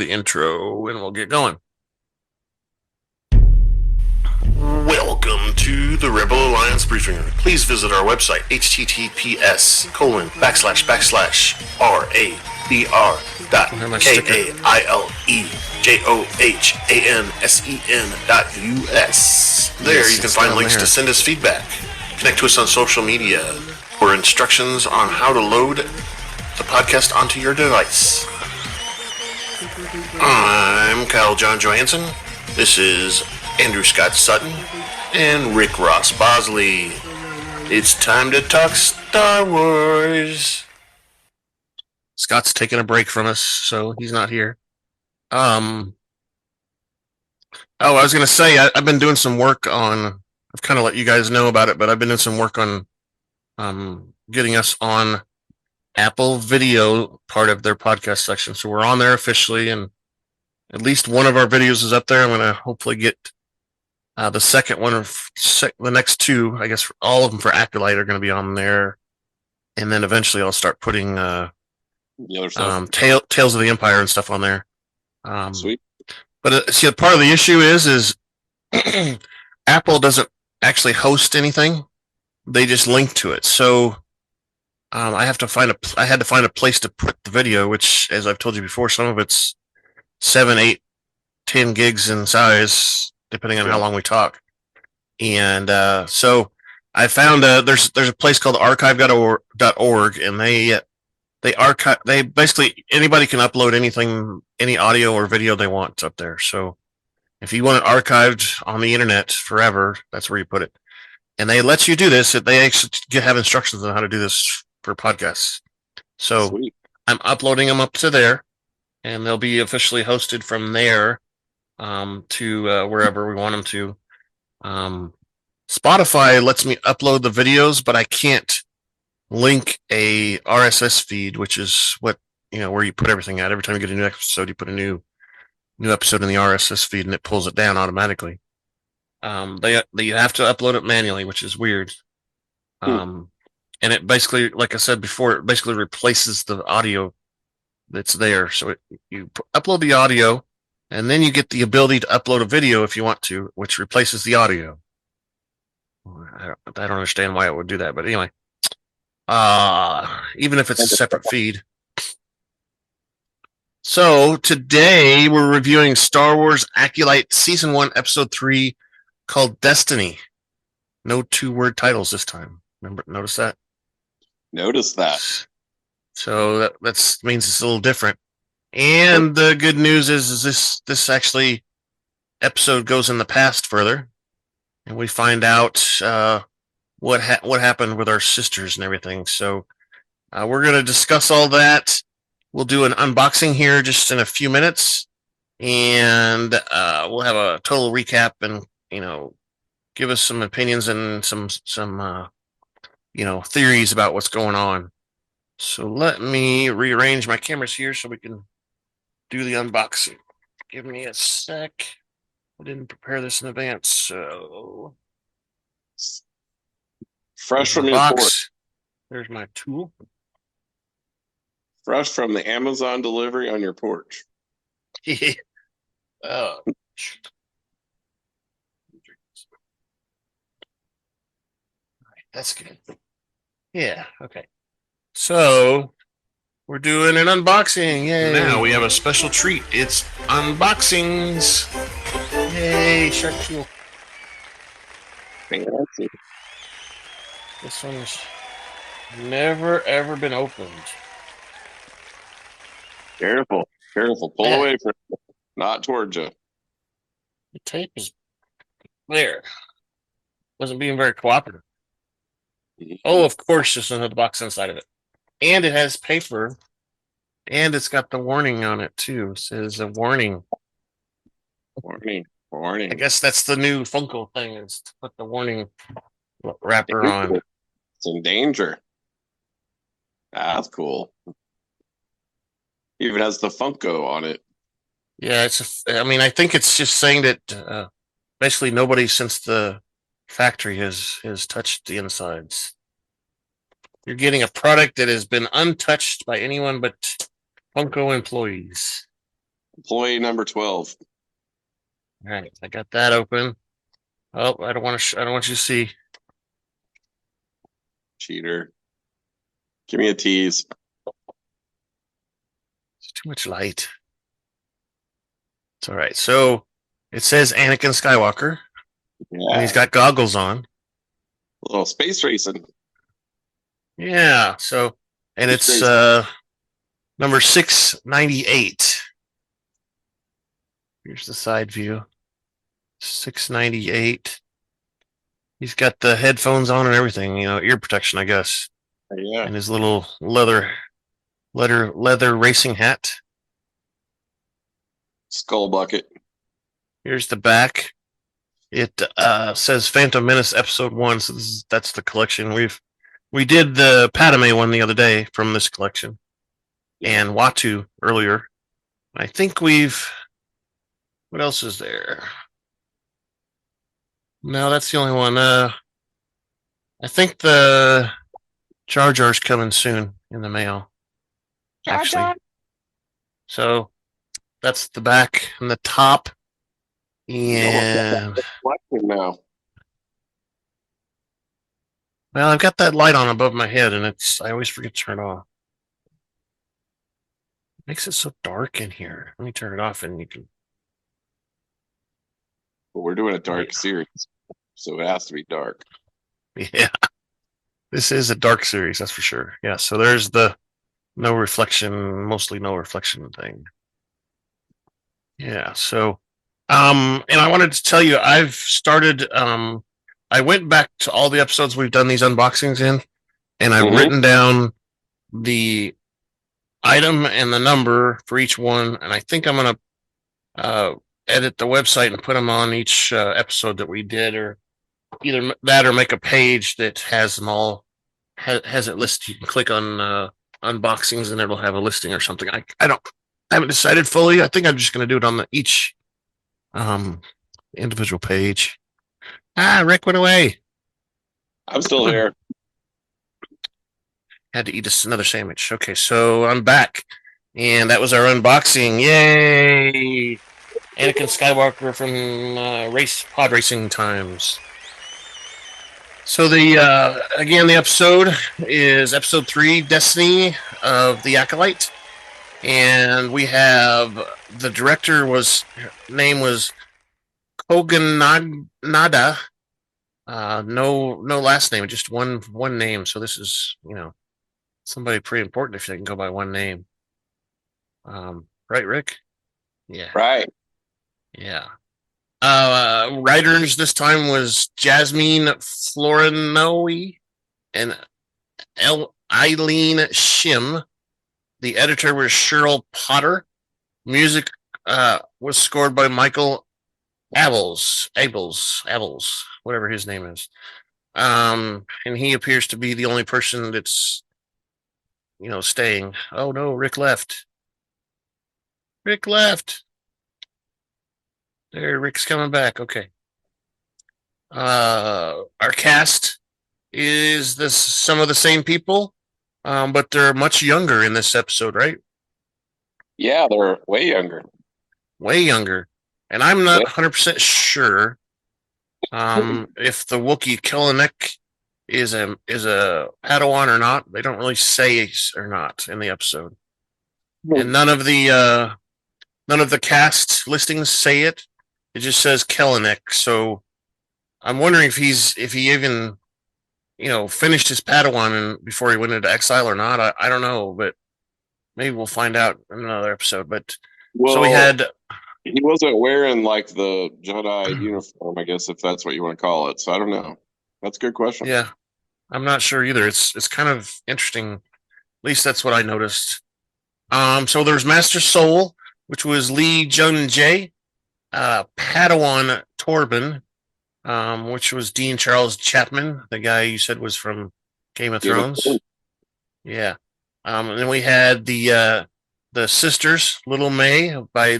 the intro and we'll get going. Welcome to the Rebel Alliance Briefing Room. Please visit our website, https://RABR.KAILEJOHANSEN.US. There you can find links to send us feedback. Connect to us on social media for instructions on how to load the podcast onto your device. I'm Kyle John Johansson. This is Andrew Scott Sutton and Rick Ross Bosley. It's time to talk Star Wars. Scott's taking a break from us, so he's not here. I was going to say, I've been doing some work on, I've kind of let you guys know about it, but I've been doing some work on getting us on Apple Video, part of their podcast section. So we're on there officially, and at least one of our videos is up there. I'm going to hopefully get the second one, the next two, I guess all of them for Acolyte are going to be on there. And then eventually I'll start putting the other stuff. Tales of the Empire and stuff on there. Sweet. But see, part of the issue is Apple doesn't actually host anything. They just link to it. So I had to find a place to put the video, which, as I've told you before, some of it's 7, 8, 10 gigs in size, depending on how long we talk. And so I found there's a place called archive.org, and they archive. They basically, anybody can upload anything, any audio or video they want up there. So if you want it archived on the internet forever, that's where you put it. And they let you do this. They actually have instructions on how to do this for podcasts. So sweet. I'm uploading them up to there, and they'll be officially hosted from there to wherever we want them to. Spotify lets me upload the videos, but I can't link a RSS feed, which is what, where you put everything at. Every time you get a new episode, you put a new episode in the RSS feed, and it pulls it down automatically. They have to upload it manually, which is weird. And it basically, like I said before, it basically replaces the audio that's there. So you upload the audio, and then you get the ability to upload a video if you want to, which replaces the audio. I don't understand why it would do that, but anyway, even if it's a separate feed. So today we're reviewing Star Wars Acolyte Season 1, Episode 3, called Destiny. No 2-word titles this time. Notice that? Notice that. So that means it's a little different. And the good news is this actually episode goes in the past further, and we find out what happened with our sisters and everything. So we're going to discuss all that. We'll do an unboxing here just in a few minutes, and we'll have a total recap and give us some opinions and some theories about what's going on. So let me rearrange my cameras here so we can do the unboxing. Give me a sec. I didn't prepare this in advance, so fresh from your box. There's my tool. Fresh from the Amazon delivery on your porch. Oh. That's good. Yeah, okay. So, we're doing an unboxing. Yay. Now we have a special treat. It's unboxings. Yay, shark tool. Fancy. This one's never, ever been opened. Careful. Pull away from it. Not towards you. The tape is there. Wasn't being very cooperative. Oh, of course, there's another box inside of it. And it has paper. And it's got the warning on it, too. It says a warning. Warning. I guess that's the new Funko thing, is to put the warning wrapper on. It's in danger. That's cool. Even has the Funko on it. Yeah, I think it's just saying that basically nobody since the factory has touched the insides. You're getting a product that has been untouched by anyone but Funko employees. Employee number 12. All right, I got that open. Oh, I don't want to. I don't want you to see. Cheater. Give me a tease. It's too much light. It's all right. So it says Anikan Skywalker, and Yeah. he's got goggles on. A little space racing. Yeah. So, and it's Space. number 698. Here's the side view. 698. He's got the headphones on and everything. You know, ear protection, I guess, Yeah. and his little leather racing hat. Skull bucket. Here's the back. It says Phantom Menace Episode 1, so that's the collection. We did the Padme one the other day from this collection, and Watu earlier. I think what else is there? No, that's the only one. I think the Jar Jar's coming soon in the mail. Actually. So that's the back and the top. And Now. well, I've got that light on above my head, and I always forget to turn it off. It makes it so dark in here. Let me turn it off, and you can. But we're doing a dark series, so it has to be dark. Yeah, this is a dark series, that's for sure. Yeah, so there's the mostly no reflection thing. Yeah, so and I wanted to tell you, I've started I went back to all the episodes we've done these unboxings in, and I've written down the item and the number for each one, and I think I'm gonna edit the website and put them on each episode that we did, or either that or make a page that has them all, has it listed. You can click on unboxings and it'll have a listing or something. I haven't decided fully. I think I'm just going to do it on each individual page. Rick went away. I'm still here. Had to eat another sandwich. Okay, so I'm back, and that was our unboxing. Yay! Anakin Skywalker from pod racing times. So the episode is episode 3, Destiny of the Acolyte, and we have the director name was Kogonada. No last name, just one name. So this is somebody pretty important if they can go by one name. Right, Rick? Yeah. Right. Yeah. Writers this time was Jasmyne Flournoy and Eileen Shim. The editor was Cheryl Potter. Music was scored by Michael Abels, whatever his name is. And he appears to be the only person that's staying. Oh no, Rick left. There, Rick's coming back. Okay. Our cast is some of the same people, but they're much younger in this episode, right? Yeah, they're way younger. Way younger. And I'm not 100% sure if the Wookiee Kellenek is a Padawan or not. They don't really say or not in the episode. And none of the cast listings say it. It just says Kellenek. So I'm wondering if he even finished his Padawan before he went into exile or not. I don't know, but maybe we'll find out in another episode. But so we had. He wasn't wearing like the Jedi uniform, I guess, if that's what you want to call it. So I don't know. That's a good question. Yeah, I'm not sure either. It's kind of interesting. At least that's what I noticed. So there's Master Soul, which was Jung-Jae, Padawan Torbin, which was Dean Charles Chapman, the guy you said was from Game of Thrones. Yeah. And then we had the sisters, Little May by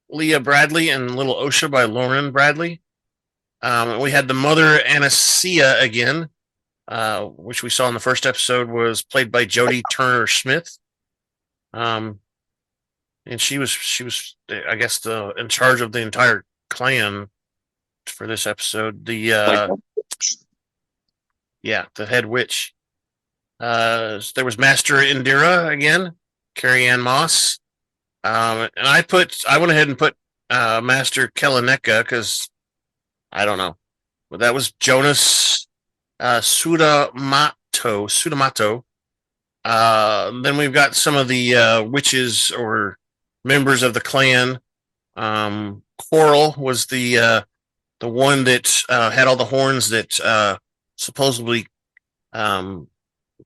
Leah Bradley and Little Osha by Lauren Bradley. We had the mother Aniseya again, which we saw in the first episode, was played by Jodie Turner Smith. and she was I guess the in charge of the entire clan for this episode. The Like, the head witch. There was Master Indira again, Carrie-Anne Moss. And I went ahead and put Master Keleneka because I don't know. But that was Jonas Sudamato. Then we've got some of the witches or members of the clan. Koril was the one that had all the horns that supposedly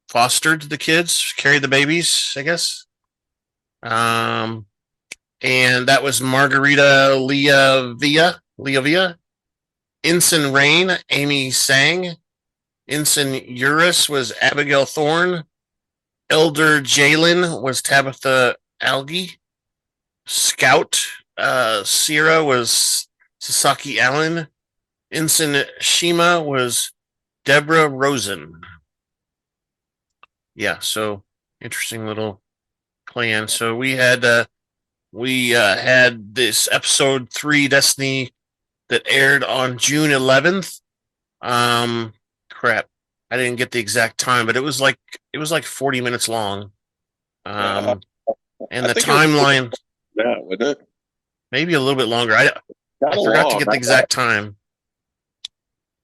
fostered the kids, carried the babies, I guess. And that was Margarita Levieva. Ensign Rane, Amy Tsang. Ensign Eurus was Abigail Thorn. Elder Jaalyn was Tabitha Algie. Scout Sierra was Sasaki Allen. Ensign Shima was Deborah Rosen. Yeah, so interesting little clan. So we had this episode 3 Destiny that aired on June 11th. Crap, I didn't get the exact time, but it was like 40 minutes long. And the timeline, yeah, wouldn't it? maybe a little bit longer. I forgot to get the exact time.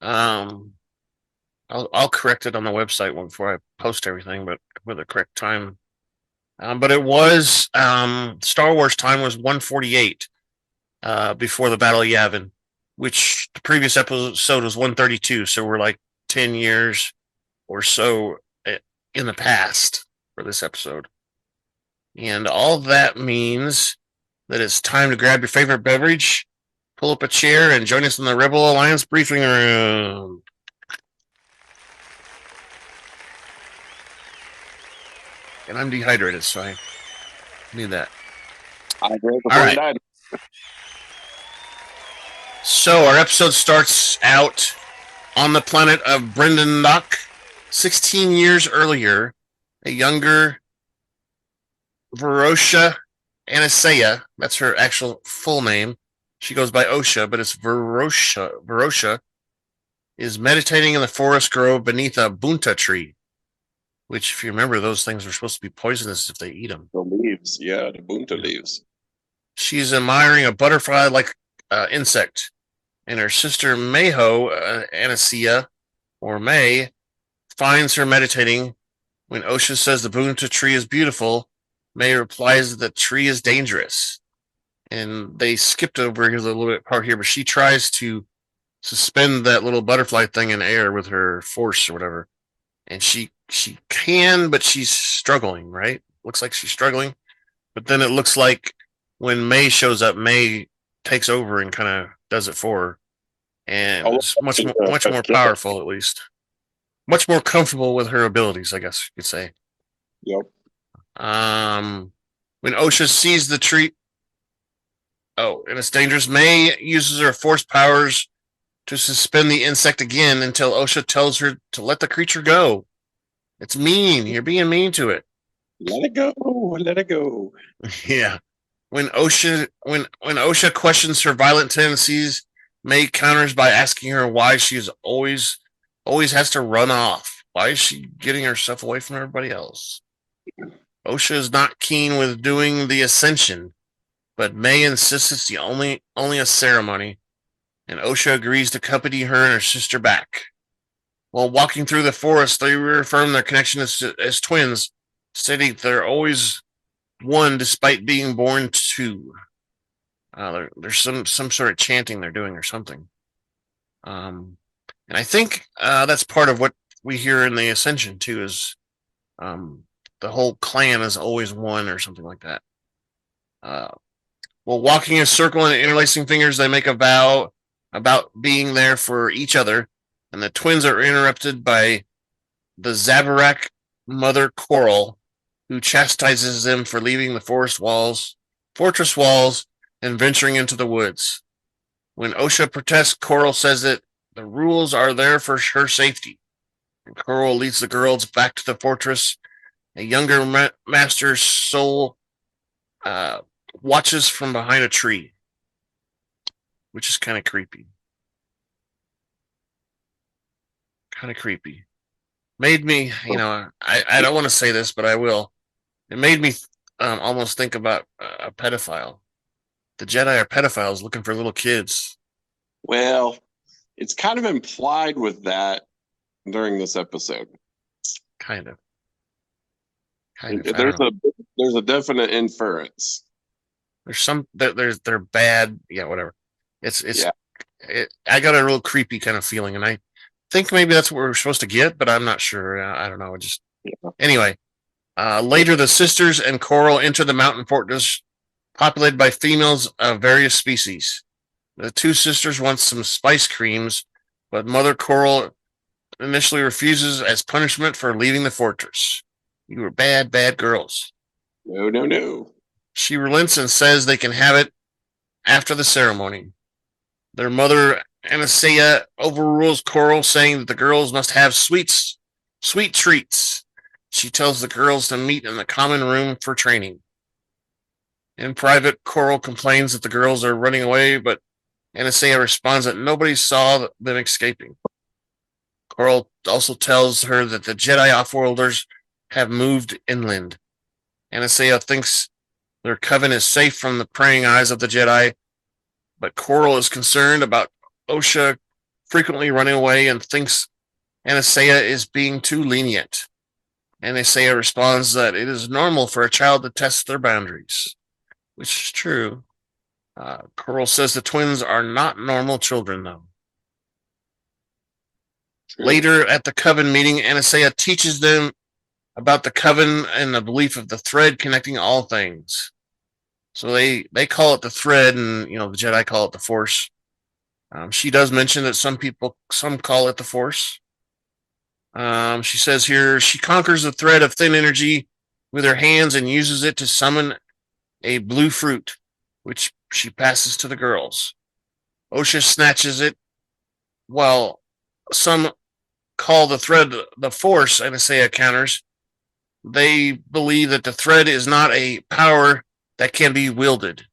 I'll correct it on the website before I post everything, but with the correct time. But it was Star Wars time was 1:48 before the Battle of Yavin, which the previous episode was 1:32. So we're like 10 years or so in the past for this episode. And all that means that it's time to grab your favorite beverage, pull up a chair, and join us in the Rebel Alliance briefing room. And I'm dehydrated, so I need that. I agree. All right. So our episode starts out on the planet of Brendanock. 16 years earlier, a younger Verosha Aniseya, that's her actual full name. She goes by Osha, but it's Verosha, is meditating in the forest grove beneath a bunta tree. Which, if you remember, those things are supposed to be poisonous if they eat them. The leaves, yeah, the bunta leaves. She's admiring a butterfly-like insect, and her sister Mayho, Aniseya, or May, finds her meditating. When Osha says the bunta tree is beautiful, May replies that the tree is dangerous. And they skipped over here a little bit part here, but she tries to suspend that little butterfly thing in air with her force or whatever. And she can, but she's struggling, right? Looks like she's struggling. But then it looks like when May shows up, May takes over and kind of does it for her. And it's much more powerful, at least. Much more comfortable with her abilities, I guess you could say. Yep. When Osha sees the tree, and it's dangerous, May uses her force powers to suspend the insect again until Osha tells her to let the creature go. It's mean. You're being mean to it. Let it go. Let it go. Yeah. When Osha questions her violent tendencies, May counters by asking her why she's always has to run off. Why is she getting herself away from everybody else? Osha is not keen with doing the ascension, but May insists it's the only a ceremony, and Osha agrees to accompany her and her sister back. While walking through the forest, they reaffirm their connection as twins, stating they're always one despite being born two. There's some sort of chanting they're doing or something. And I think that's part of what we hear in the Ascension too, is the whole clan is always one or something like that. While walking in a circle and interlacing fingers, they make a vow about being there for each other, and the twins are interrupted by the Zabarak mother Koril, who chastises them for leaving the fortress walls, and venturing into the woods. When Osha protests, Koril says that the rules are there for her safety. And Koril leads the girls back to the fortress. A younger master soul watches from behind a tree, which is kind of creepy. Kind of creepy. Made me, I don't want to say this, but I will. It made me almost think about a pedophile. The Jedi are pedophiles looking for little kids. Well, it's kind of implied with that during this episode. Kind of. There's a definite inference. They're bad. Yeah, whatever. I got a real creepy kind of feeling, and I think maybe that's what we're supposed to get, but I'm not sure. I don't know. Anyway. Later, the sisters and Koril enter the mountain fortress, populated by females of various species. The two sisters want some spice creams, but Mother Koril initially refuses as punishment for leaving the fortress. You were bad, bad girls. No. She relents and says they can have it after the ceremony. Their mother, Aniseya, overrules Koril, saying that the girls must have sweet treats. She tells the girls to meet in the common room for training. In private, Koril complains that the girls are running away, but Aniseya responds that nobody saw them escaping. Koril also tells her that the Jedi offworlders have moved inland. Aniseya thinks their coven is safe from the prying eyes of the Jedi, but Koril is concerned about Osha frequently running away and thinks Aniseya is being too lenient. Aniseya responds that it is normal for a child to test their boundaries, which is true. Koril says the twins are not normal children, though. True. Later at the coven meeting, Aniseya teaches them about the coven and the belief of the thread connecting all things. So they call it the thread, and the Jedi call it the Force. She does mention that some call it the Force. She says here she conquers the thread of thin energy with her hands and uses it to summon a blue fruit, which she passes to the girls. Osha snatches it, while some call the thread the Force, Aniseya counters. They believe that the thread is not a power that can be wielded.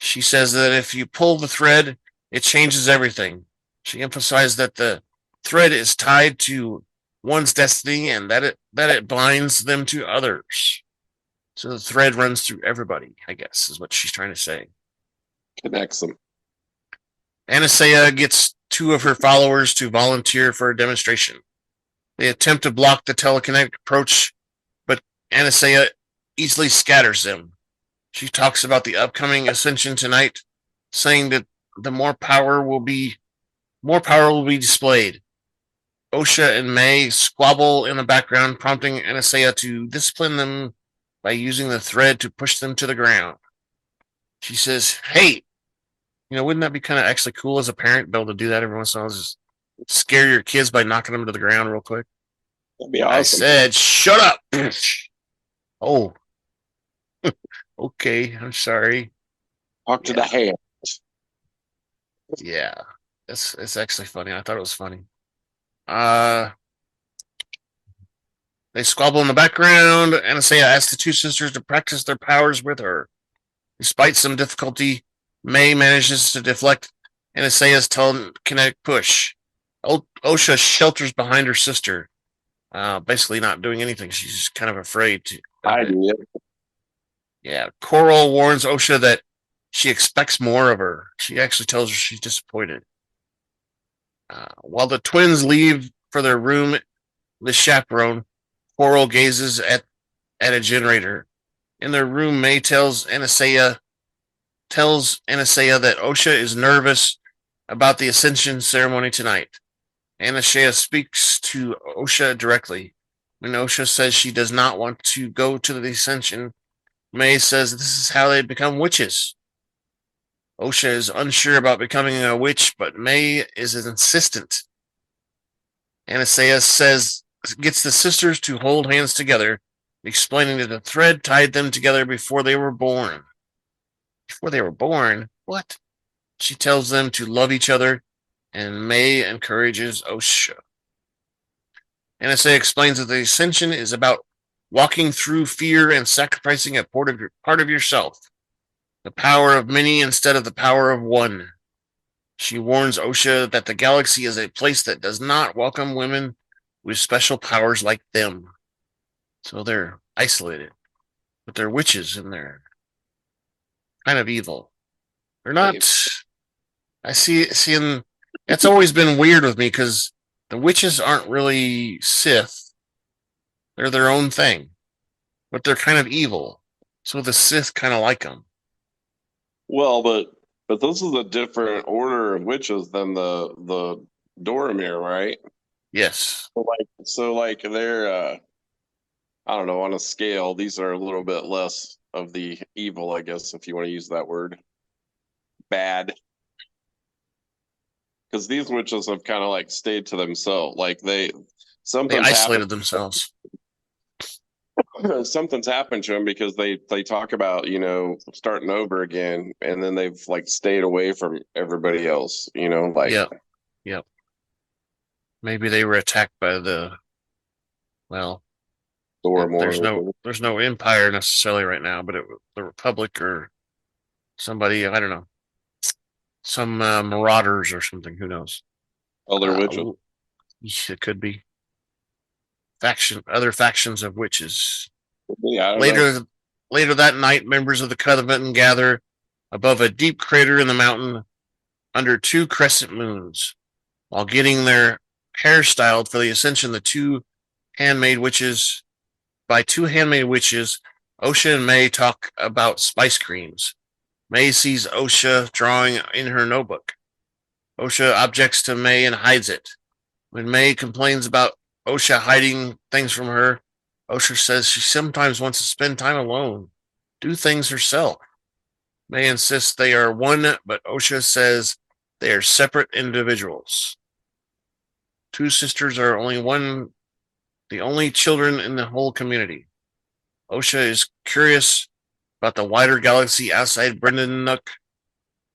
She says that if you pull the thread, it changes everything. She emphasized that the thread is tied to one's destiny and that it binds them to others. So the thread runs through everybody, I guess, is what she's trying to say. Connects them. Aniseya gets two of her followers to volunteer for a demonstration. They attempt to block the telekinetic approach, but Aniseya easily scatters them. She talks about the upcoming ascension tonight, saying that more power will be displayed. Osha and May squabble in the background, prompting Aniseya to discipline them by using the thread to push them to the ground. She says, hey, wouldn't that be kind of actually cool as a parent, be able to do that every once in a while? Just scare your kids by knocking them to the ground real quick. That'd be awesome. I said, shut up. Oh, okay. I'm sorry. Talk to the hand. Yeah, it's actually funny. I thought it was funny. They squabble in the background. Aniseya asks the two sisters to practice their powers with her. Despite some difficulty, May manages to deflect Aniseya's telekinetic push. Osha shelters behind her sister, basically not doing anything. She's just kind of afraid to. Yeah, Koril warns Osha that she expects more of her. She actually tells her she's disappointed. While the twins leave for their room, the chaperone, Koril gazes at a generator. In their room, May tells Aniseya that Osha is nervous about the ascension ceremony tonight. Aniseya speaks to Osha directly. When Osha says she does not want to go to the ascension, May says this is how they become witches. Osha is unsure about becoming a witch, but May is insistent. Aniseya gets the sisters to hold hands together, explaining that the thread tied them together before they were born. Before they were born? What? She tells them to love each other, and May encourages Osha. Aniseya explains that the ascension is about walking through fear and sacrificing a part of yourself. the power of many instead of the power of one. She warns Osha that the galaxy is a place that does not welcome women with special powers like them. So they're isolated, but they're witches and they're kind of evil. They're not. I see, and that's always been weird with me because the witches aren't really Sith. They're their own thing, but they're kind of evil. So the Sith kind of like them. Well, but this is a different order of witches than the Doramir, right? Yes. So they're I don't know, on a scale, these are a little bit less of the evil, I guess, if you want to use that word. Bad. Because these witches have kind of like stayed to themselves. Like They something's isolated themselves. something's happened to them because they talk about, starting over again, and then they've like stayed away from everybody else, like Yep. Maybe they were attacked by there's no empire necessarily right now, but the Republic or somebody, I don't know, some marauders or something. Who knows? other witches. It could be other factions of witches. Yeah, I don't know. Later that night, members of the Covenant gather above a deep crater in the mountain under two crescent moons. While getting their hair styled for the ascension, by two handmade witches, Osha and May talk about spice creams. May sees Osha drawing in her notebook. Osha objects to May and hides it. When May complains about Osha hiding things from her, Osha says she sometimes wants to spend time alone, do things herself. May insists they are one, but Osha says they are separate individuals. Two sisters are the only children in the whole community. Osha is curious about the wider galaxy outside Brendan Nook,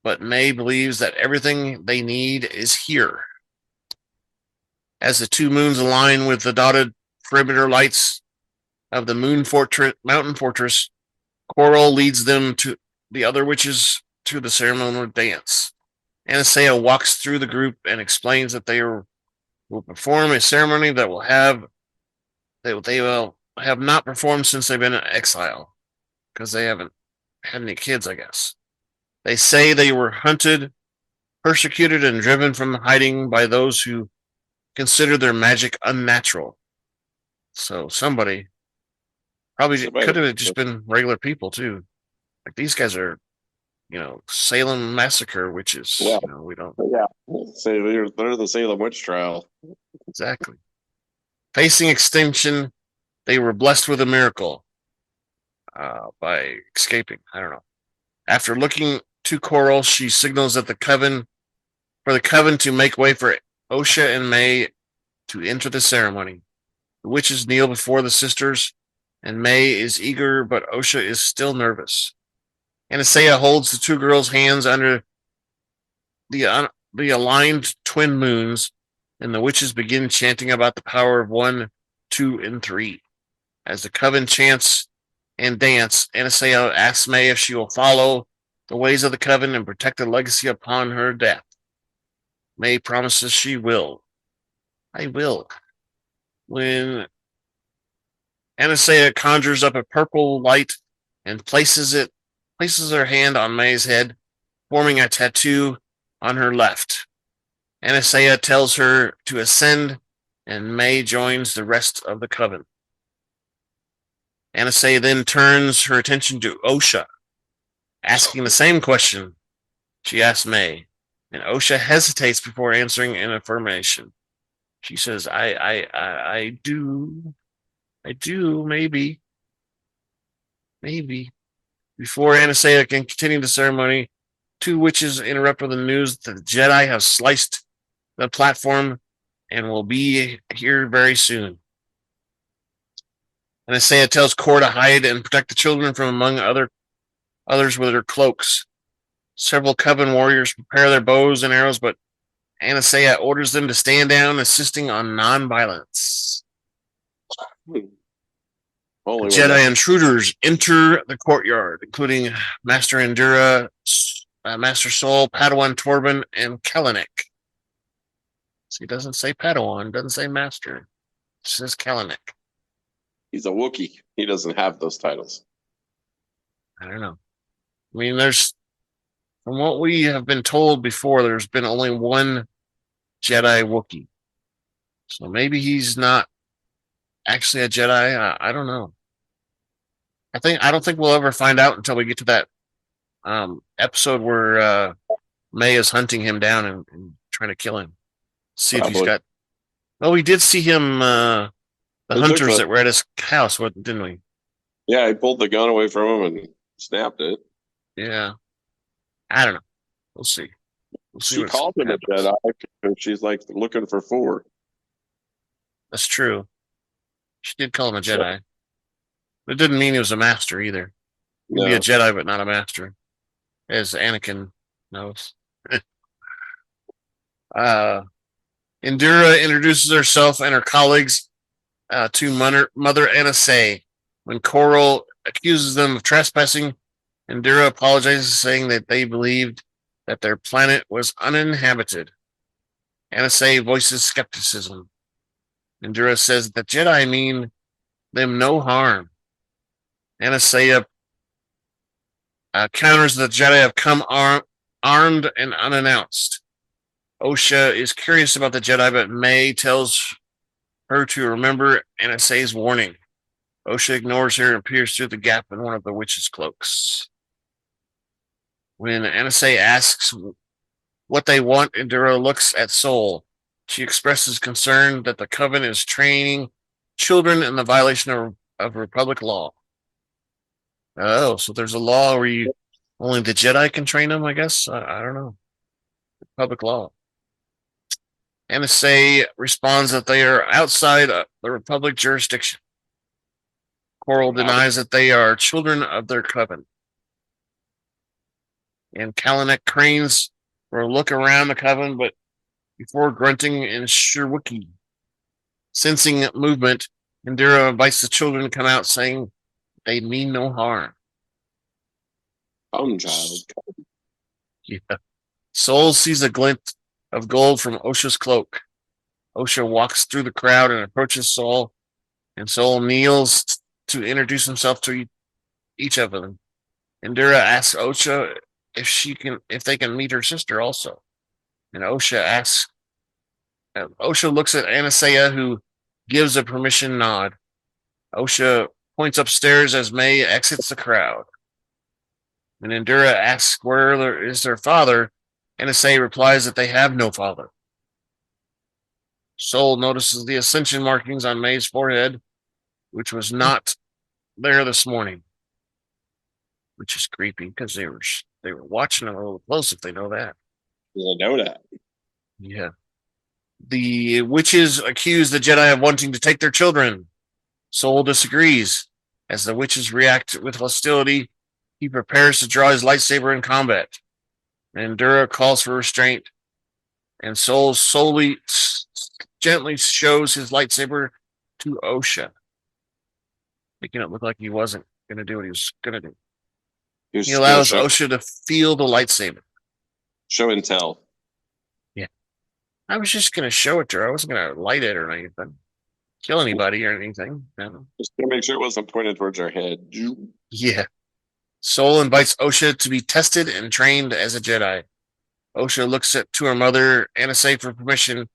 but May believes that everything they need is here. As the two moons align with the dotted perimeter lights of the mountain fortress, Koril leads them to the other witches to the ceremonial dance. Aniseya walks through the group and explains that they will perform a ceremony that they will have not performed since they've been in exile, because they haven't had any kids, I guess. They say they were hunted, persecuted, and driven from hiding by those who consider their magic unnatural. So somebody could have just been regular people too. Like these guys are, Salem massacre witches. Yeah. We don't. Yeah. Say they're the Salem witch trial. Exactly. Facing extinction, they were blessed with a miracle by escaping. I don't know. After looking to Koril, she signals that the coven to make way for Osha and May to enter the ceremony. The witches kneel before the sisters, and May is eager, but Osha is still nervous. Aniseya holds the two girls' hands under the aligned twin moons, and the witches begin chanting about the power of 1, 2, and 3. As the coven chants and dance, Aniseya asks May if she will follow the ways of the coven and protect the legacy upon her death. May promises she will. I will. When Aniseya conjures up a purple light and places her hand on May's head, forming a tattoo on her left. Aniseya tells her to ascend, and May joins the rest of the coven. Aniseya then turns her attention to Osha, asking the same question she asked May, and Osha hesitates before answering in affirmation. She says, I do, maybe. Before Aniseya can continue the ceremony, two witches interrupt with the news that the Jedi have sliced the platform and will be here very soon. Aniseya tells Kor to hide and protect the children from among others with her cloaks. Several coven warriors prepare their bows and arrows, but Aniseya orders them to stand down, insisting on non-violence. Well, Only when Jedi intruders enter the courtyard, including Master Indara, Master Soul, Padawan Torbin, and Kalanick. So he doesn't say Padawan, doesn't say Master. It says Kalanick. he's a Wookiee. He doesn't have those titles. I don't know. I mean, from what we have been told before, there's been only one Jedi Wookiee. So maybe he's not actually a Jedi. I don't know. I don't think we'll ever find out until we get to that episode where May is hunting him down and trying to kill him. See if he's got. Well, we did see him. The hunters that were at his house, didn't we? Yeah, he pulled the gun away from him and snapped it. Yeah. I don't know. We'll see. She called him a Jedi because she's like looking for 4. That's true. She did call him a Jedi. But it didn't mean he was a master either. He'd be a Jedi, but not a master, as Anikan knows. Indara introduces herself and her colleagues to Mother Aniseya. When Koril accuses them of trespassing, Indara apologizes, saying that they believed that their planet was uninhabited. Aniseya voices skepticism. Indara says that Jedi mean them no harm. Aniseya counters that Jedi have come armed and unannounced. Osha is curious about the Jedi, but May tells her to remember Aniseya's warning. Osha ignores her and peers through the gap in one of the witch's cloaks. When Aniseya asks what they want, Indara looks at Soul. She expresses concern that the Coven is training children in the violation of Republic law. Oh, so there's a law where only the Jedi can train them, I guess? I don't know. Republic law. Aniseya responds that they are outside the Republic jurisdiction. Koril denies that they are children of their Coven. And Kalanick cranes for a look around the Coven, but before grunting in Sherwookie. Sensing movement, Indara invites the children to come out, saying they mean no harm. Come, child. Yeah. Soul sees a glint of gold from Osha's cloak. Osha walks through the crowd and approaches Soul, and Soul kneels to introduce himself to each of them. Indara asks Osha if they can meet her sister also. And Osha looks at Aniseya, who gives a permission nod. Osha points upstairs as May exits the crowd. When Indara asks where is their father, Aniseya replies that they have no father. Soul notices the ascension markings on May's forehead, which was not there this morning. Which is creepy because they were watching them a little close if they know that. I know that. Yeah. The witches accuse the Jedi of wanting to take their children. Soul disagrees. As the witches react with hostility, he prepares to draw his lightsaber in combat. Indara calls for restraint, and Soul gently shows his lightsaber to Osha, making it look like he wasn't going to do what he was going to do. He allows Osha to feel the lightsaber. Show and tell. Yeah. I was just going to show it to her. I wasn't going to light it or anything. Kill anybody or anything. No. Just to make sure it wasn't pointed towards her head. Yeah. Soul invites Osha to be tested and trained as a Jedi. Osha looks to her mother, Aniseya, for permission,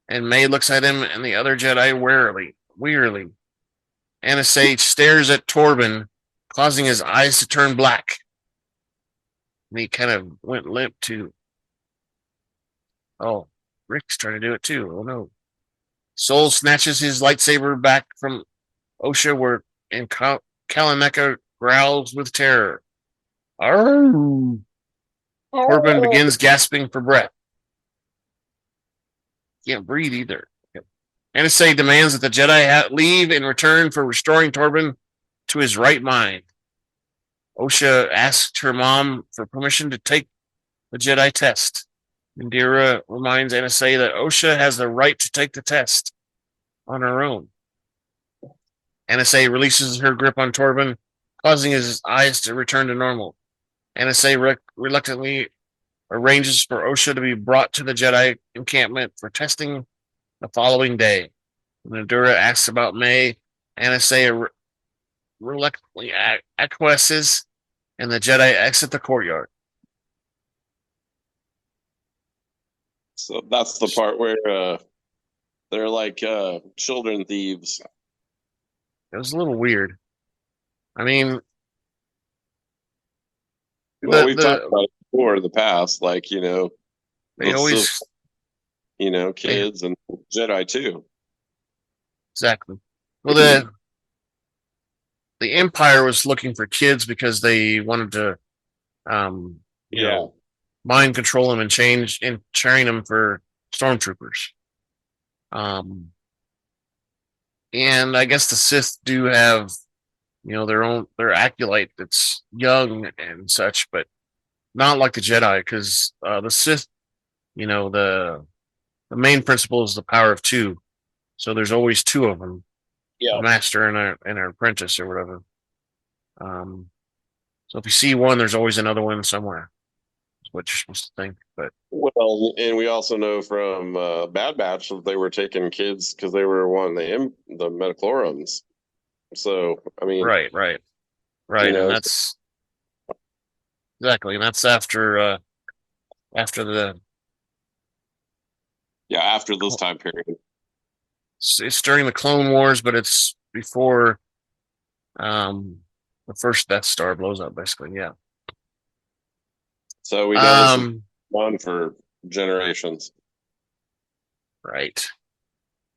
and May looks at him and the other Jedi wearily. Aniseya stares at Torbin, causing his eyes to turn black. And he kind of went limp too. Oh, Rick's trying to do it too. Oh no. Soul snatches his lightsaber back from Osha and Kalanick growls with terror. Arrgh. Torbin begins gasping for breath. Can't breathe either. Aniseya demands that the Jedi leave in return for restoring Torbin to his right mind. Osha asked her mom for permission to take the Jedi test. Indara reminds Aniseya that Osha has the right to take the test on her own. Aniseya releases her grip on Torbin, causing his eyes to return to normal. Aniseya reluctantly arranges for Osha to be brought to the Jedi encampment for testing the following day. When Indara asks about May, Aniseya reluctantly acquiesces, and the Jedi exit the courtyard. So that's the part where they're like children thieves. It was a little weird. I mean, Well, we've talked about it before in the past, like, they always, Sith, kids and Jedi too. exactly. Well, the Empire was looking for kids because they wanted to, you know, mind control them and train them for stormtroopers. And I guess the Sith do have, their acolyte that's young and such, but not like the Jedi, because the Sith, the main principle is the power of two. So there's always two of them, a master and an apprentice or whatever. So if you see one, there's always another one somewhere. That's what you're supposed to think. But well, and we also know from Bad Batch that they were taking kids because they were wanting the metachlorums. So I mean, right, and that's exactly, and that's after the after this time period. It's during the Clone Wars, but it's before the first Death Star blows up, basically. Yeah. So we know this is on for generations. Right.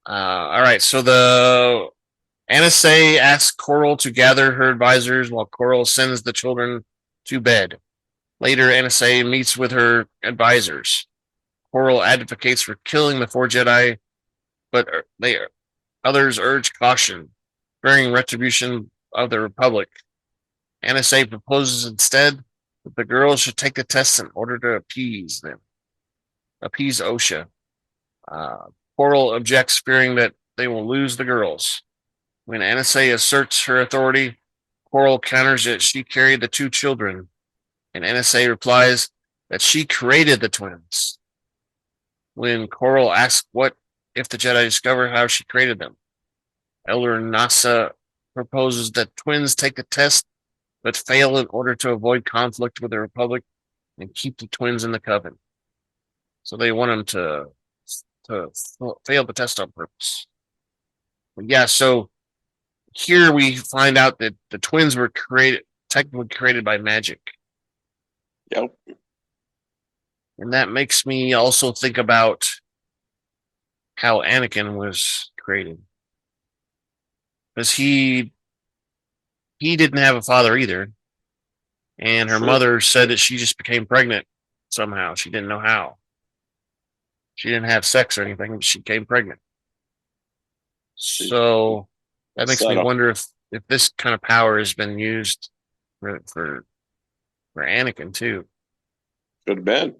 All right. So the Aniseya asks Koril to gather her advisors while Koril sends the children to bed. Later, Aniseya meets with her advisors. Koril advocates for killing the four Jedi, but others urge caution, fearing retribution of the Republic. Aniseya proposes instead that the girls should take the test in order to appease Osha. Koril objects, fearing that they will lose the girls. When Aniseya asserts her authority, Koril counters that she carried the two children, and Aniseya replies that she created the twins. When Koril asks what if the Jedi discover how she created them, Elder Nasa proposes that twins take the test but fail in order to avoid conflict with the Republic and keep the twins in the coven. So they want them to fail the test on purpose. But yeah, so here we find out that the twins were technically created by magic. Yep. And that makes me also think about how Anikan was created. Because he didn't have a father either. And her mother said that she just became pregnant somehow. She didn't know how. She didn't have sex or anything, but she became pregnant. So that makes me wonder if this kind of power has been used for Anikan too. Could have been.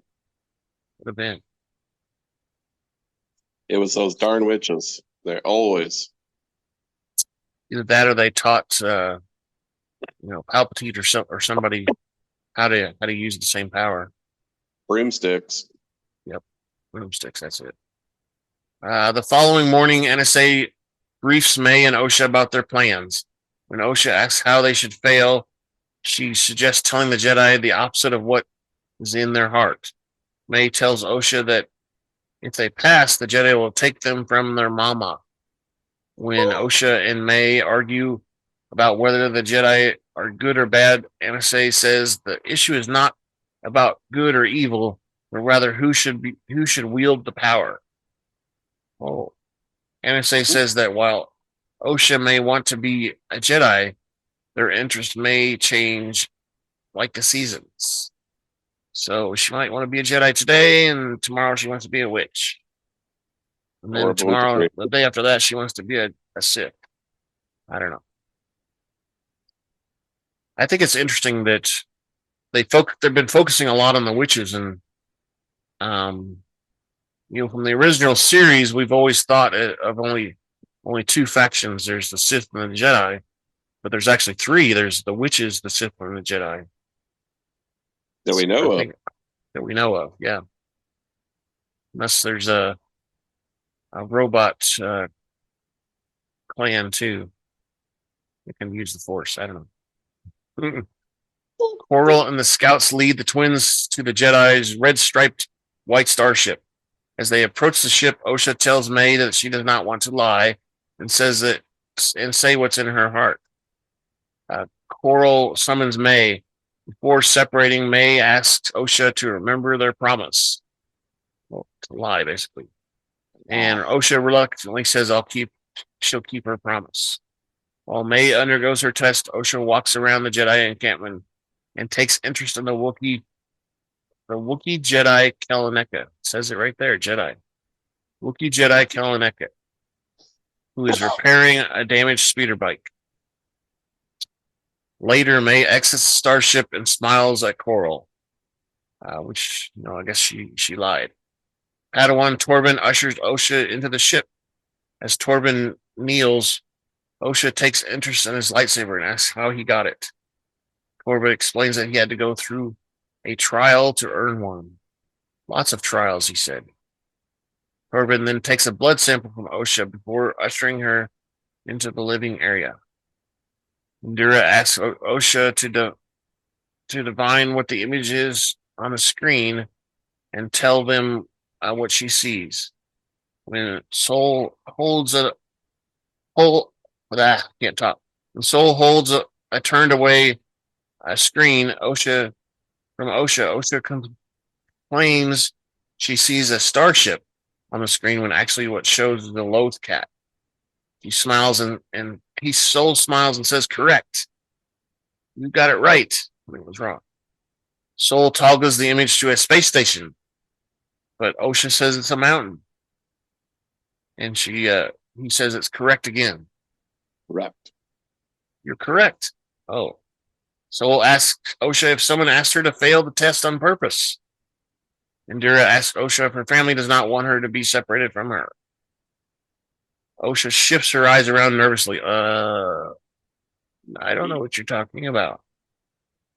It was those darn witches. They're always. Either that or they taught Palpatine or somebody how to use the same power. Broomsticks. Yep. Broomsticks, that's it. The following morning, Aniseya briefs May and Osha about their plans. When Osha asks how they should fail, she suggests telling the Jedi the opposite of what is in their heart. May tells Osha that if they pass, the Jedi will take them from their mama. When Osha and May argue about whether the Jedi are good or bad, Aniseya says the issue is not about good or evil, but rather who should wield the power. Oh. Aniseya says that while Osha may want to be a Jedi, their interest may change like the seasons. So she might want to be a Jedi today, and tomorrow she wants to be a witch. And then tomorrow, the day after that, she wants to be a Sith. I don't know. I think it's interesting that they've been focusing a lot on the witches, and from the original series, we've always thought of only only two factions. There's the Sith and the Jedi, but there's actually three. There's the witches, the Sith, and the Jedi. That we know of. That we know of, yeah. Unless there's a robot clan too. They can use the Force. I don't know. Mm-mm. Koril and the scouts lead the twins to the Jedi's red-striped white starship. As they approach the ship, Osha tells May that she does not want to lie and say what's in her heart. Koril summons May. Before separating, May asks Osha to remember their promise. Well, to lie, basically. And Osha reluctantly says she'll keep her promise. While May undergoes her test, Osha walks around the Jedi encampment and takes interest in the Wookiee Jedi Kalaneka. It says it right there, Jedi. Wookiee Jedi Kalaneka, who is repairing a damaged speeder bike. Later, May exits the starship and smiles at Koril, which, I guess she lied. Padawan Torbin ushers Osha into the ship. As Torbin kneels, Osha takes interest in his lightsaber and asks how he got it. Torbin explains that he had to go through a trial to earn one. Lots of trials, he said. Torbin then takes a blood sample from Osha before ushering her into the living area. Indara asks Osha to divine what the image is on the screen and tell them what she sees. When Soul holds can't talk. When Soul holds a turned away screen, Osha complains she sees a starship on the screen when actually what shows is a loath cat. He smiles and Soul smiles and says, "Correct. You got it right." I mean, it was wrong. Soul toggles the image to a space station, but Osha says it's a mountain. And he says it's correct again. Correct. You're correct. Oh. Soul asks Osha if someone asked her to fail the test on purpose. Indara asks Osha if her family does not want her to be separated from her. Osha shifts her eyes around nervously. I don't know what you're talking about.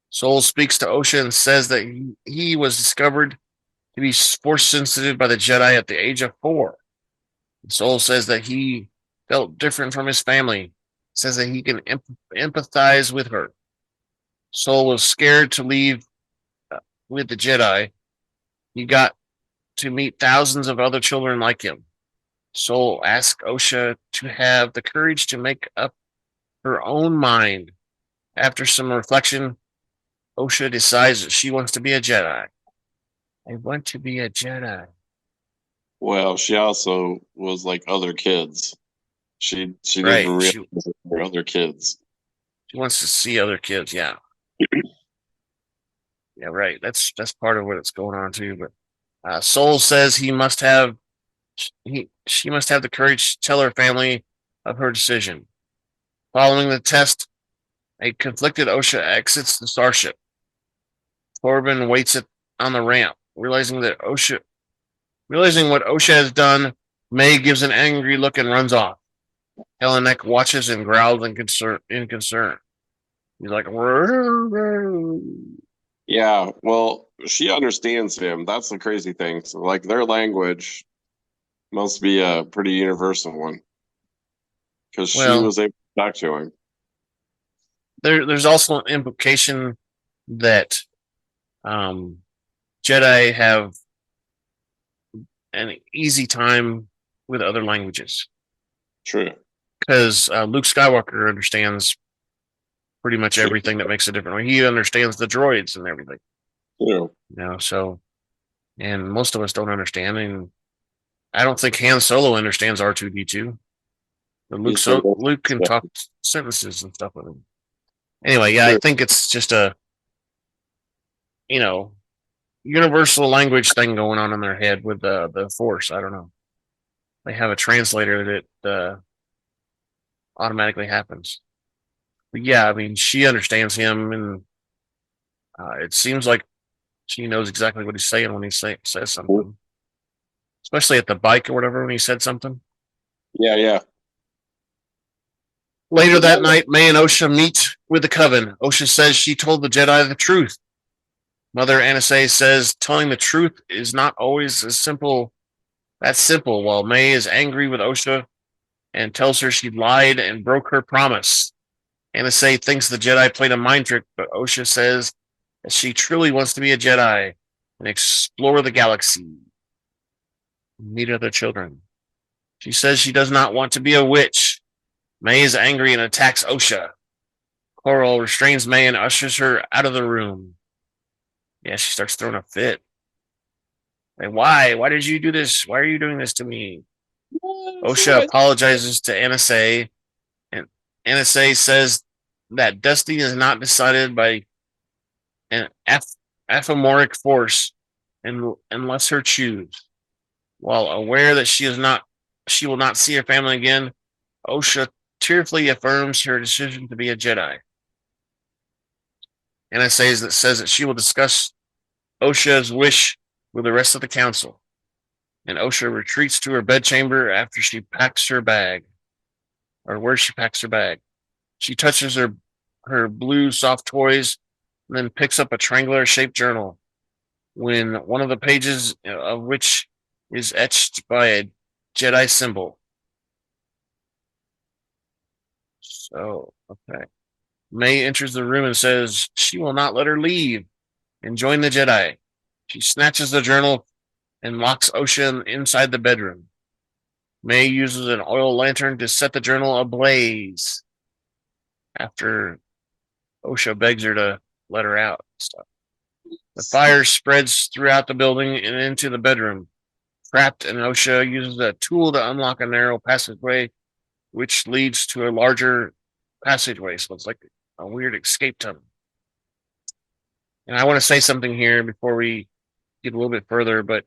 Soul speaks to Osha and says that he was discovered to be force sensitive by the Jedi at the age of 4. Soul says that he felt different from his family. Says that he can empathize with her. Soul was scared to leave with the Jedi. He got to meet thousands of other children like him. Soul asked Osha to have the courage to make up her own mind. After some reflection, Osha decides that she wants to be a Jedi. I want to be a Jedi. Well, she also was like other kids. She Right. didn't realize there were other kids. She wants to see other kids, yeah. Yeah, right. That's part of what's going on too. But Soul says she must have the courage to tell her family of her decision. Following the test, a conflicted Osha exits the starship. Torbin waits on the ramp, realizing what Osha has done. May gives an angry look and runs off. Kalaneka watches and growls in concern. He's like, "Rrr." Yeah, well, she understands him. That's the crazy thing. So, like, their language must be a pretty universal one, because she was able to talk to him. There's also an implication that Jedi have an easy time with other languages. True. Because Luke Skywalker understands pretty much everything that makes a difference. He understands the droids and everything. True. And most of us don't understand. And I don't think Han Solo understands R2D2. But Luke can talk sentences and stuff with him. Anyway, yeah, I think it's just a universal language thing going on in their head with the Force. I don't know. They have a translator that automatically happens. But yeah, I mean, she understands him, and it seems like she knows exactly what he's saying when he says something. Especially at the bike or whatever when he said something. Yeah. Later that night, May and Osha meet with the Coven. Osha says she told the Jedi the truth. Mother Aniseya says telling the truth is not always as simple. That's simple, while May is angry with Osha and tells her she lied and broke her promise. Aniseya thinks the Jedi played a mind trick, but Osha says that she truly wants to be a Jedi and explore the galaxy. Meet other children. She says she does not want to be a witch. May is angry and attacks Osha. Koril restrains May and ushers her out of the room. Yeah, she starts throwing a fit. Like, why? Why did you do this? Why are you doing this to me? Osha apologizes to Aniseya, and Aniseya says that destiny is not decided by an aphomoric force unless her choose. While aware that she will not see her family again, Osha tearfully affirms her decision to be a Jedi. Aniseya says that she will discuss Osha's wish with the rest of the council, and Osha retreats to her bedchamber after she packs her bag, or where she packs her bag. She touches her blue soft toys, and then picks up a triangular-shaped journal, when one of the pages of which is etched by a Jedi symbol. So, okay. May enters the room and says she will not let her leave and join the Jedi. She snatches the journal and locks Osha inside the bedroom. May uses an oil lantern to set the journal ablaze after Osha begs her to let her out and stuff. The fire spreads throughout the building and into the bedroom. Trapped, and Osha uses a tool to unlock a narrow passageway, which leads to a larger passageway. So it's like a weird escape tunnel. And I want to say something here before we get a little bit further, but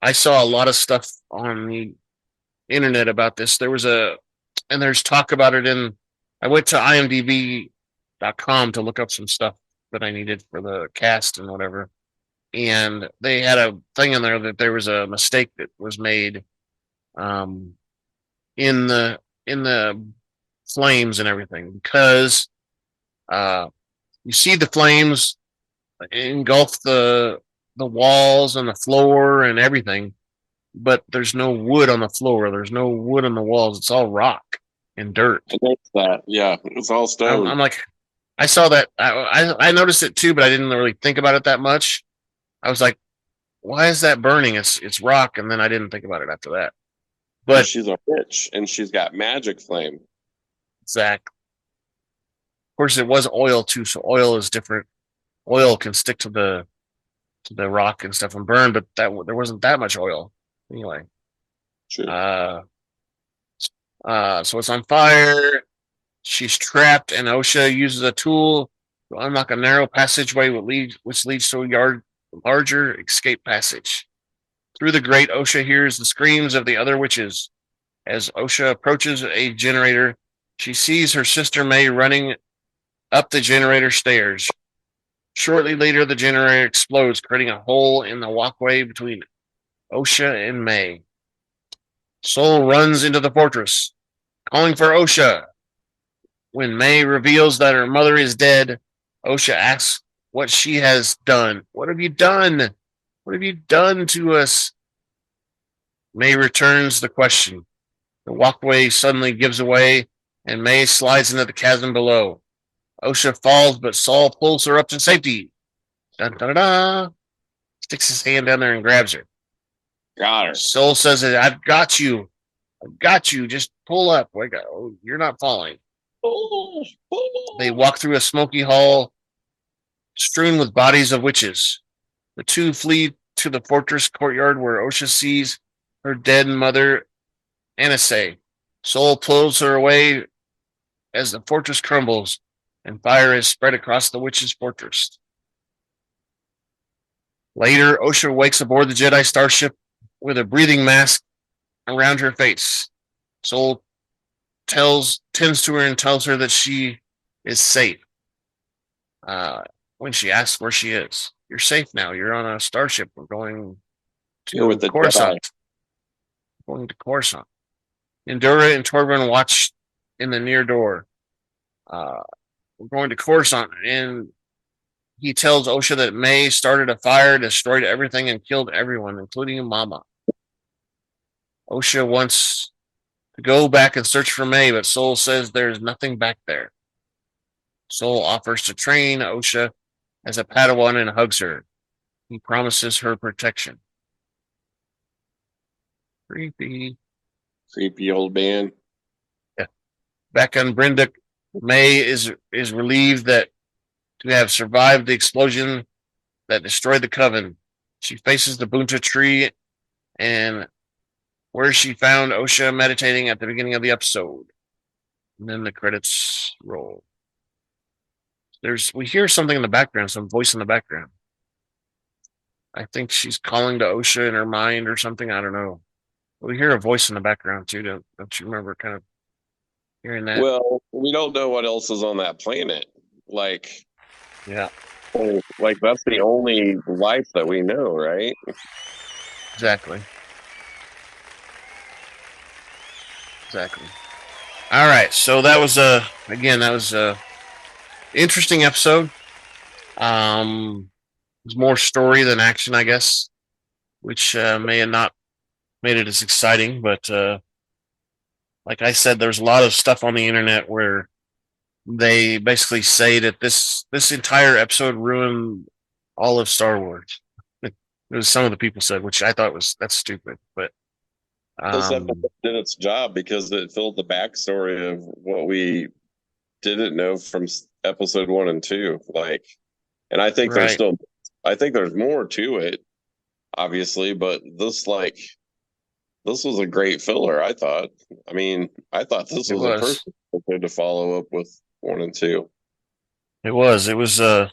I saw a lot of stuff on the internet about this. There's talk about it I went to imdb.com to look up some stuff that I needed for the cast and whatever. And they had a thing in there that there was a mistake that was made in the flames and everything, because you see the flames engulf the walls and the floor and everything, but there's no wood on the floor. There's no wood on the walls. It's all rock and dirt. I noticed that. Yeah, it's all stone. I'm like, I saw that. I noticed it too, but I didn't really think about it that much. I was like, why is that burning? It's rock. And then I didn't think about it after that. But she's a witch and she's got magic flame. Exactly. Of course, it was oil too, so oil is different. Oil can stick to the rock and stuff and burn, but there wasn't that much oil anyway. True. So it's on fire. She's trapped, and Osha uses a tool to unlock a narrow passageway which leads to a larger escape passage. Through the grate, Osha hears the screams of the other witches. As Osha approaches a generator, she sees her sister May running up the generator stairs. Shortly later, the generator explodes, creating a hole in the walkway between Osha and May. Soul runs into the fortress, calling for Osha. When May reveals that her mother is dead, Osha asks what she has done. What have you done? What have you done to us? May returns the question. The walkway suddenly gives away, and May slides into the chasm below. Osha falls, but Saul pulls her up to safety. Dun, dun, dun, dun. Sticks his hand down there and grabs her. Got her. Soul says, I've got you. I've got you. Just pull up. You're not falling. They walk through a smoky hall strewn with bodies of witches. The two flee to the fortress courtyard where Osha sees her dead mother, Aniseya. Soul pulls her away as the fortress crumbles and fire is spread across the witches' fortress. Later, Osha wakes aboard the Jedi starship with a breathing mask around her face. Soul tends to her and tells her that she is safe. When she asks where she is, you're safe now. You're on a starship. We're going to Coruscant. Going to Coruscant. Indara and Torbin watch in the near door. we're going to Coruscant, and he tells Osha that May started a fire, destroyed everything, and killed everyone, including Mama. Osha wants to go back and search for May, but Soul says there's nothing back there. Soul offers to train Osha as a Padawan and hugs her. He promises her protection. Creepy. Creepy old man. Yeah. Back on Brinduk, May is relieved that to have survived the explosion that destroyed the Coven. She faces the Bunta tree and where she found Osha meditating at the beginning of the episode. And then the credits roll. We hear something in the background, some voice in the background. I think she's calling to Osha in her mind or something. I don't know. We hear a voice in the background too. Don't you remember kind of hearing that? Well, we don't know what else is on that planet. Like, yeah, like that's the only life that we know, right? Exactly. All right, so that was a interesting episode. It was more story than action, I guess, which may have not made it as exciting. But like I said, there's a lot of stuff on the internet where they basically say that this entire episode ruined all of Star Wars. It was some of the people said, which I thought that's stupid. But this episode did its job because it filled the backstory of what we didn't know from episode 1 and 2. Like, and I think there's more to it, obviously, but this was a great filler, I thought. I mean, I thought this was a perfect episode to follow up with 1 and 2. It was the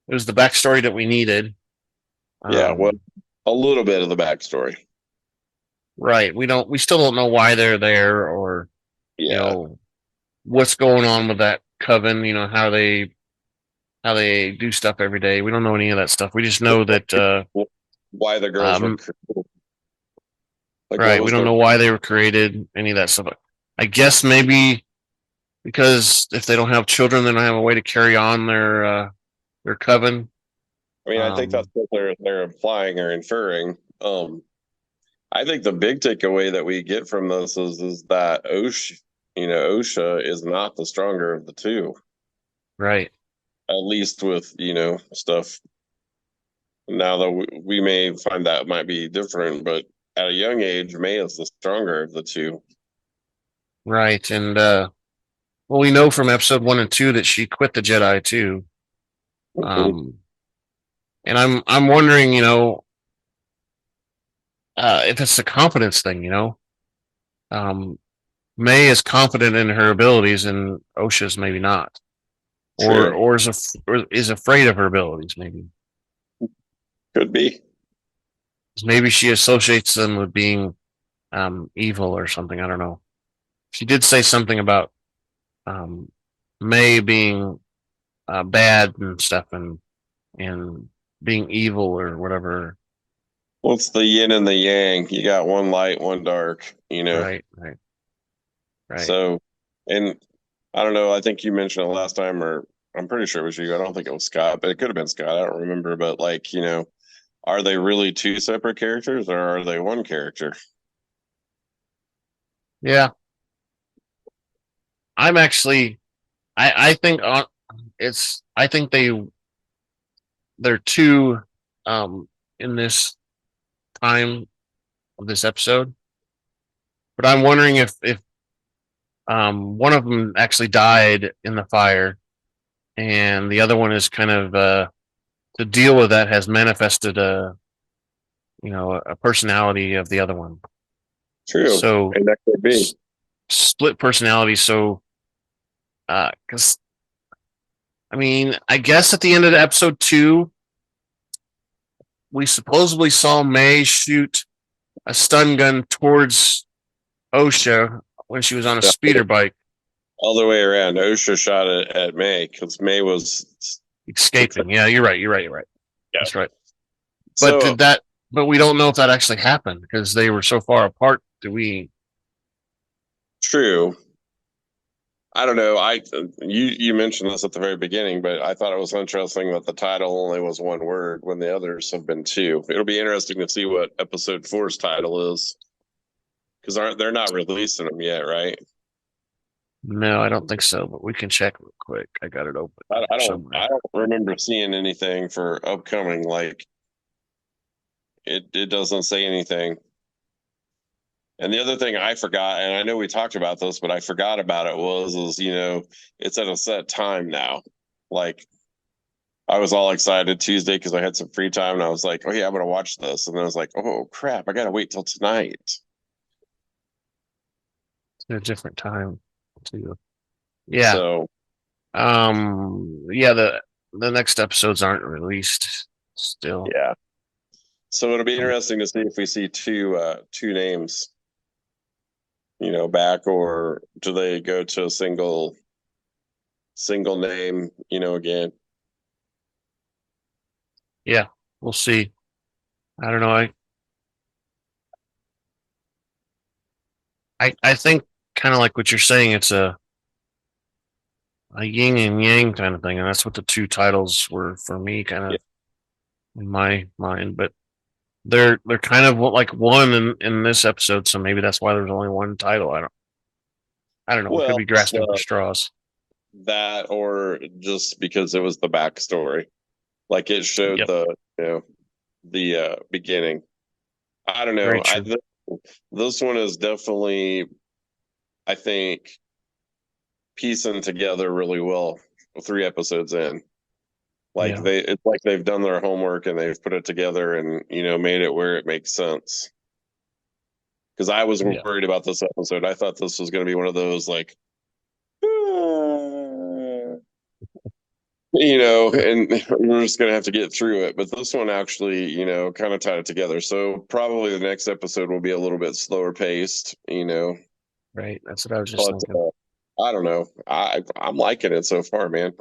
backstory that we needed. Yeah, well, a little bit of the backstory. Right. We still don't know why they're there or you know what's going on with that coven, you know, how they do stuff every day. We don't know any of that stuff. We just know that why the girls were created. Like, right. We don't know why they were created, any of that stuff. I guess maybe because if they don't have children, they don't have a way to carry on their coven. I mean, I think that's what they're implying or inferring. I think the big takeaway that we get from this is that Osha is not the stronger of the two. Right. At least with, stuff. Now that we may find that might be different, but at a young age, May is the stronger of the two. Right. And, we know from episode 1 and 2 that she quit the Jedi too. Mm-hmm. And I'm wondering, if it's a confidence thing, May is confident in her abilities and Osha's maybe not. Or is afraid of her abilities, maybe. Could be. Maybe she associates them with being evil or something. I don't know. She did say something about May being bad and stuff and being evil or whatever. Well, it's the yin and the yang. You got one light, one dark, Right. So, and I don't know, I think you mentioned it last time, or I'm pretty sure it was you. I don't think it was Scott, but it could have been Scott. I don't remember. But are they really two separate characters or are they one character? Yeah. I'm actually, I think I think they're two in this time of this episode, but I'm wondering if one of them actually died in the fire and the other one is kind of to deal with that has manifested a personality of the other one. True. So and that could be split personality. So because I mean, I guess at the end of the episode 2 we supposedly saw May shoot a stun gun towards Osha when she was on a speeder bike. All the way around. Osha shot it at May because May was escaping. Yeah, you're right. Yeah. That's right. But but we don't know if that actually happened because they were so far apart. True. I don't know. You mentioned this at the very beginning, but I thought it was interesting that the title only was one word when the others have been two. It'll be interesting to see what episode 4's title is, because they're not releasing them yet, right? No, I don't think so, but we can check real quick. I got it open. I somewhere. don't remember seeing anything for upcoming. Like it doesn't say anything. And the other thing I forgot, and I know we talked about this, but I forgot about it is it's at a set time now. Like I was all excited Tuesday because I had some free time, and I was like, "Oh yeah, I'm gonna watch this." And then I was like, "Oh crap, I gotta wait till tonight." It's a different time too. Yeah. So yeah, the next episodes aren't released still. yeah. So it'll be interesting to see if we see two names, back, or do they go to a single name, again. Yeah, we'll see. I don't know. I think kind of like what you're saying, it's a yin and yang kind of thing, and that's what the two titles were for me, kind of in my mind. But they're kind of like one in this episode, so maybe that's why there's only one title. I don't know. Well, it could be grasping for straws. That, or just because it was the backstory, like it showed the beginning. I don't know. This one is definitely, I think, piecing together really well. 3 episodes in, it's like they've done their homework and they've put it together and made it where it makes sense. Because I was worried about this episode. I thought this was going to be one of those like, and we're just going to have to get through it. But this one actually, kind of tied it together. So probably the next episode will be a little bit slower paced, Right. That's what I was just thinking. I don't know. I'm liking it so far, man.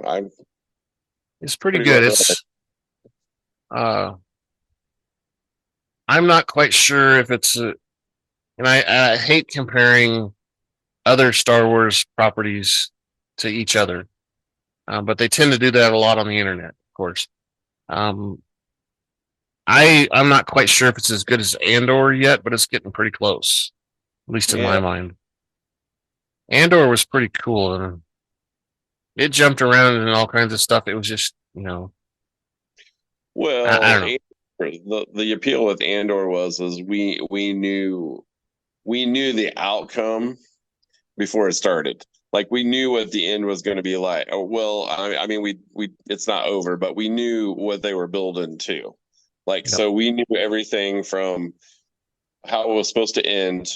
It's pretty good. It's I'm not quite sure if it's and I hate comparing other Star Wars properties to each other, but they tend to do that a lot on the internet, of course. I'm not quite sure if it's as good as Andor yet, but it's getting pretty close, at least in my mind. Andor was pretty cool, and it jumped around and all kinds of stuff. It was just, Well, I don't know. The appeal with Andor was we knew the outcome before it started. Like we knew what the end was going to be like. Oh, well, I mean, we it's not over, but we knew what they were building to. So we knew everything from how it was supposed to end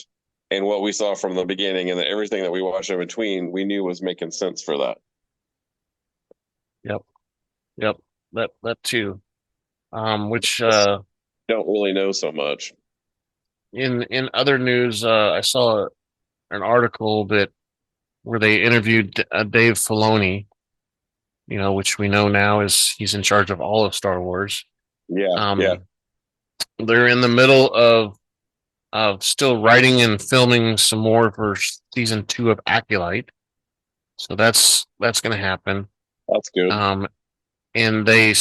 and what we saw from the beginning, and then everything that we watched in between, we knew was making sense for that. Yep. That too. Which don't really know so much. In other news, I saw an article where they interviewed Dave Filoni, which we know now is he's in charge of all of Star Wars. Yeah. They're in the middle of still writing and filming some more for season 2 of Acolyte, so that's going to happen. That's good. And they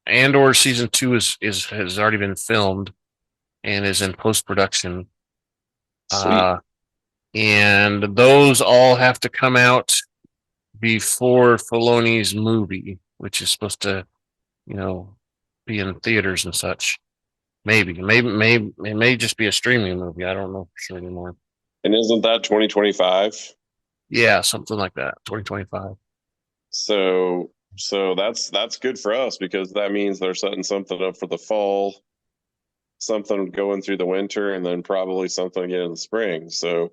Andor season 2 has already been filmed and is in post production. And those all have to come out before Filoni's movie, which is supposed to, be in theaters and such. Maybe it may just be a streaming movie. I don't know for sure anymore. And isn't that 2025? Yeah, something like that. 2025. So that's good for us, because that means they're setting something up for the fall, something going through the winter, and then probably something again in the spring. So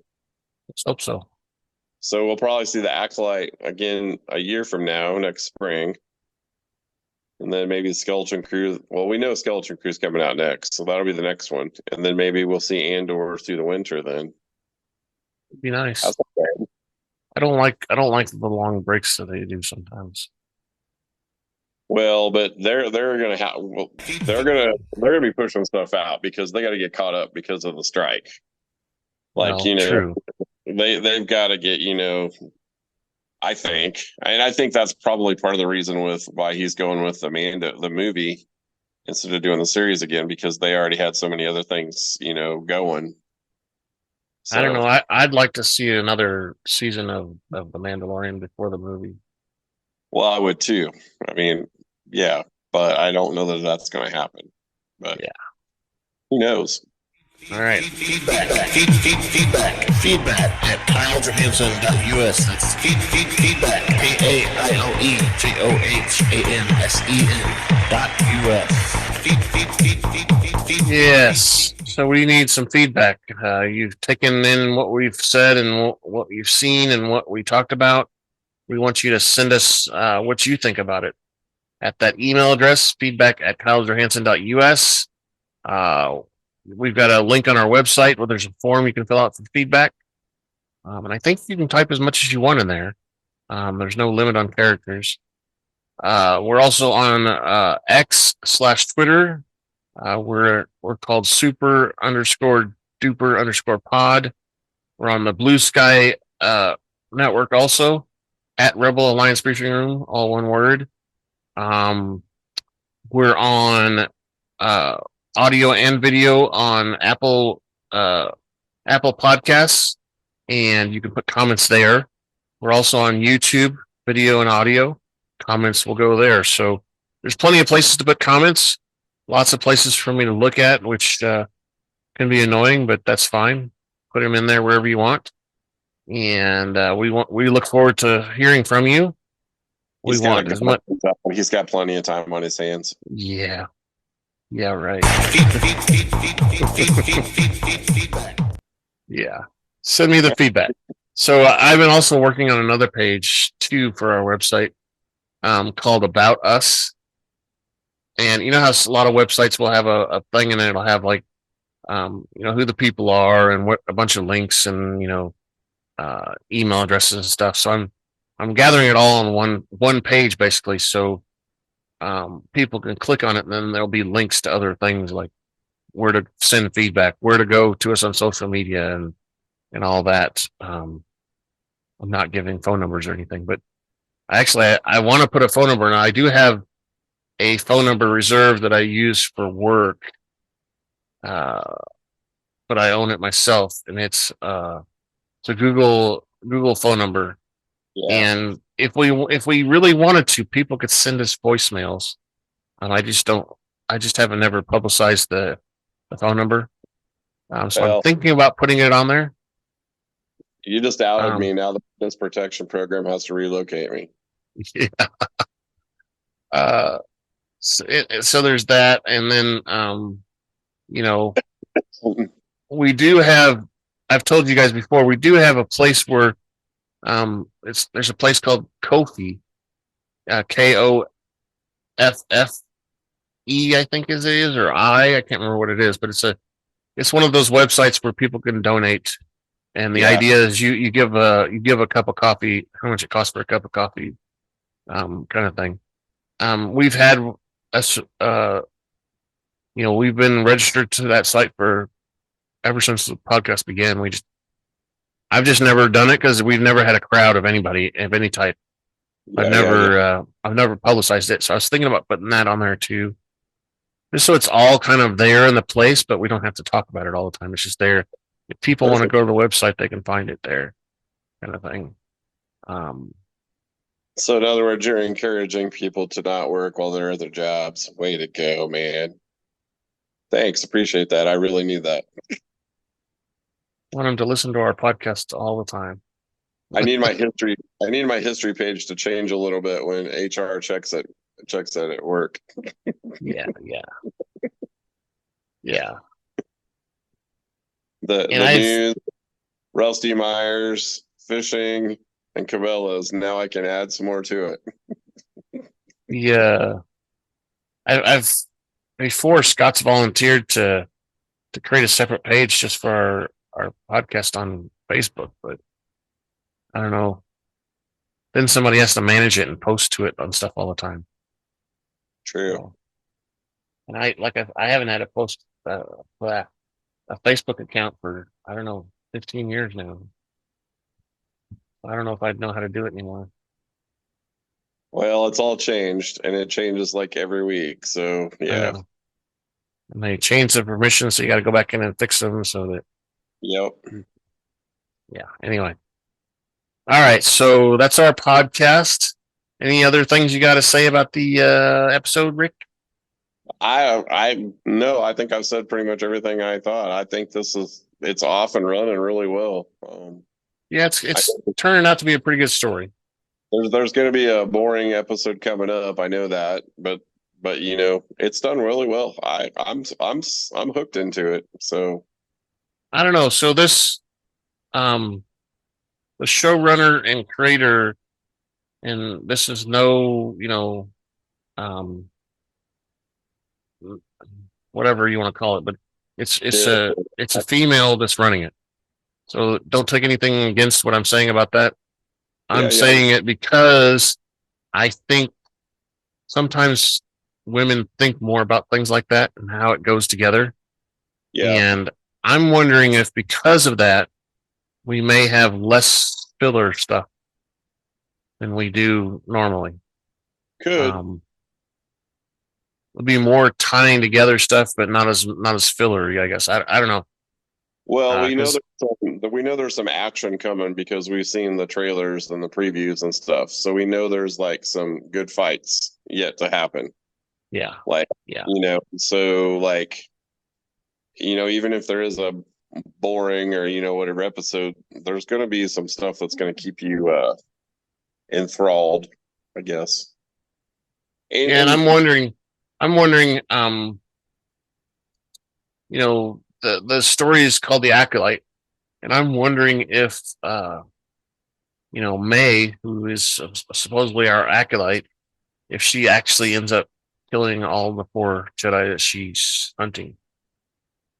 let's hope so. So we'll probably see the Acolyte again a year from now, next spring. And then maybe Skeleton Crew. Well, we know Skeleton Crew's coming out next, so that'll be the next one. And then maybe we'll see Andor through the winter then. It'd be nice. I don't like the long breaks that they do sometimes. Well, but they're gonna they're gonna be pushing stuff out because they got to get caught up because of the strike. True. They've got to get I think, and I think that's probably part of the reason with why he's going with Amanda, the movie, instead of doing the series again, because they already had so many other things, going. So, I don't know. I'd like to see another season of The Mandalorian before the movie. Well, I would too. I mean, yeah, but I don't know that that's going to happen. But yeah, who knows? All right. Feedback at KyleJohansson.us. That's feedback, KAILEJOHANSEN.US. Yes. So we need some feedback. You've taken in what we've said and what you've seen and what we talked about. We want you to send us what you think about it at that email address, feedback at KyleJohansson.us. We've got a link on our website where there's a form you can fill out for feedback. And I think you can type as much as you want in there. There's no limit on characters. We're also on X/Twitter. We're called super_duper_pod. We're on the Blue Sky network also at Rebel Alliance Briefing Room, all one word. We're on audio and video on Apple Podcasts, and you can put comments there. We're also on YouTube, video and audio. Comments will go there. So there's plenty of places to put comments. Lots of places for me to look at, which can be annoying, but that's fine. Put them in there wherever you want. And we look forward to hearing from you. He's got plenty of time on his hands. Yeah. Yeah, right. Yeah. Send me the feedback. So I've been also working on another page too for our website called About Us. And you know how a lot of websites will have a thing in it, it'll have like who the people are and what a bunch of links and email addresses and stuff. So I'm gathering it all on one page basically, so people can click on it, and then there'll be links to other things like where to send feedback, where to go to us on social media, and all that. I'm not giving phone numbers or anything, but I want to put a phone number, and I do have a phone number reserved that I use for work, but I own it myself, and it's a Google phone number. Yeah. And if we really wanted to, people could send us voicemails. I just haven't never publicized the phone number. So I'm thinking about putting it on there. You just outed me. Now the Witness Protection Program has to relocate me. Yeah. So there's that, and then we do have. I've told you guys before. We do have a place where there's a place called Ko-fi, KOFFE, I think it is, or I can't remember what it is, but it's one of those websites where people can donate, and the idea is you give a cup of coffee, how much it costs for a cup of coffee, kind of thing. We've had us, we've been registered to that site for ever since the podcast began. I've just never done it because we've never had a crowd of anybody of any type. I've never publicized it, so I was thinking about putting that on there too, just so it's all kind of there in the place, but we don't have to talk about it all the time. It's just there. If people want to go to the website, they can find it there, kind of thing. So in other words, you're encouraging people to not work while they're at their jobs. Way to go, man. Thanks. Appreciate that. I really need that. I want them to listen to our podcast all the time. I need my history. I need my history page to change a little bit when HR checks it at work. Yeah. The news, Rusty Myers, fishing, and Cabela's. Now I can add some more to it. Yeah, I've before Scott's volunteered to create a separate page just for our podcast on Facebook, but I don't know. Then somebody has to manage it and post to it on stuff all the time. True. So, and I haven't had a post a Facebook account for 15 years now. I don't know if I'd know how to do it anymore. Well, it's all changed, and it changes like every week. So I yeah. know. And they change the permissions, so you got to go back in and fix them so that. Yep. Yeah. Anyway. All right. So that's our podcast. Any other things you got to say about the episode, Rick? I think I've said pretty much everything I thought. I think it's off and running really well. Yeah, it's turning out to be a pretty good story. There's going to be a boring episode coming up. I know that, but it's done really well. I'm hooked into it. So I don't know. So this the showrunner and creator, and this is no, um whatever you want to call it, but it's a female that's running it. So don't take anything against what I'm saying about that. I'm saying it because I think sometimes women think more about things like that and how it goes together. Yeah. And I'm wondering if because of that, we may have less filler stuff than we do normally. Could. It'll be more tying together stuff, but not as fillery, I guess. I don't know. Well, we know there's some action coming because we've seen the trailers and the previews and stuff. So we know there's like some good fights yet to happen. Yeah. So like, even if there is a boring or whatever episode, there's going to be some stuff that's going to keep you enthralled, I guess. And I'm wondering, the story is called The Acolyte, and I'm wondering if May, who is supposedly our acolyte, if she actually ends up killing all the poor Jedi that she's hunting,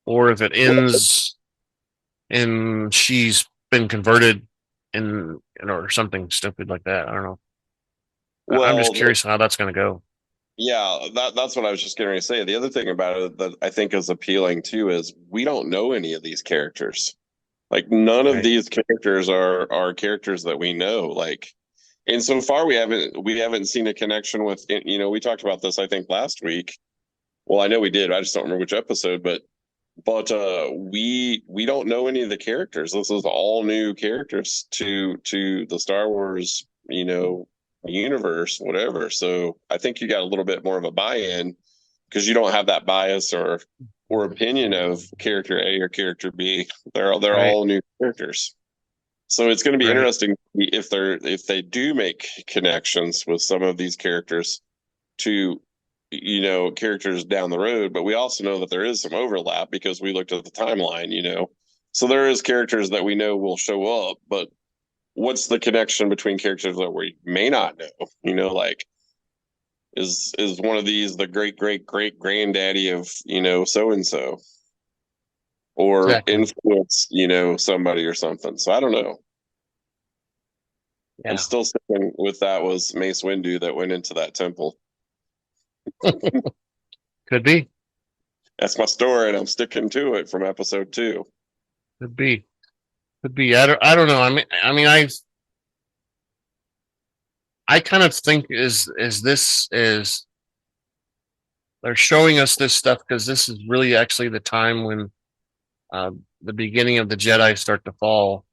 or if it ends and she's been converted or something stupid like that. I don't know. Well, I'm just curious how that's going to go. Yeah, that's what I was just going to say. The other thing about it that I think is appealing too is we don't know any of these characters. Like none of these characters are characters that we know. Like, and so far we haven't seen a connection with. We talked about this I think last week. Well, I know we did. I just don't remember which episode, but we don't know any of the characters. This is all new characters to the Star Wars, universe, whatever. So I think you got a little bit more of a buy-in because you don't have that bias or opinion of character A or character B. They're all new characters. So it's going to be interesting if they do make connections with some of these characters to characters down the road. But we also know that there is some overlap because we looked at the timeline. So there is characters that we know will show up, but what's the connection between characters that we may not know? Like is one of these the great granddaddy of so and so, or influence somebody or something. So I don't know. I'm still sticking with that was Mace Windu that went into that temple. Could be. That's my story, and I'm sticking to it from episode 2. Could be. I don't know. I kind of think is they're showing us this stuff because this is really actually the time when the beginning of the Jedi start to fall,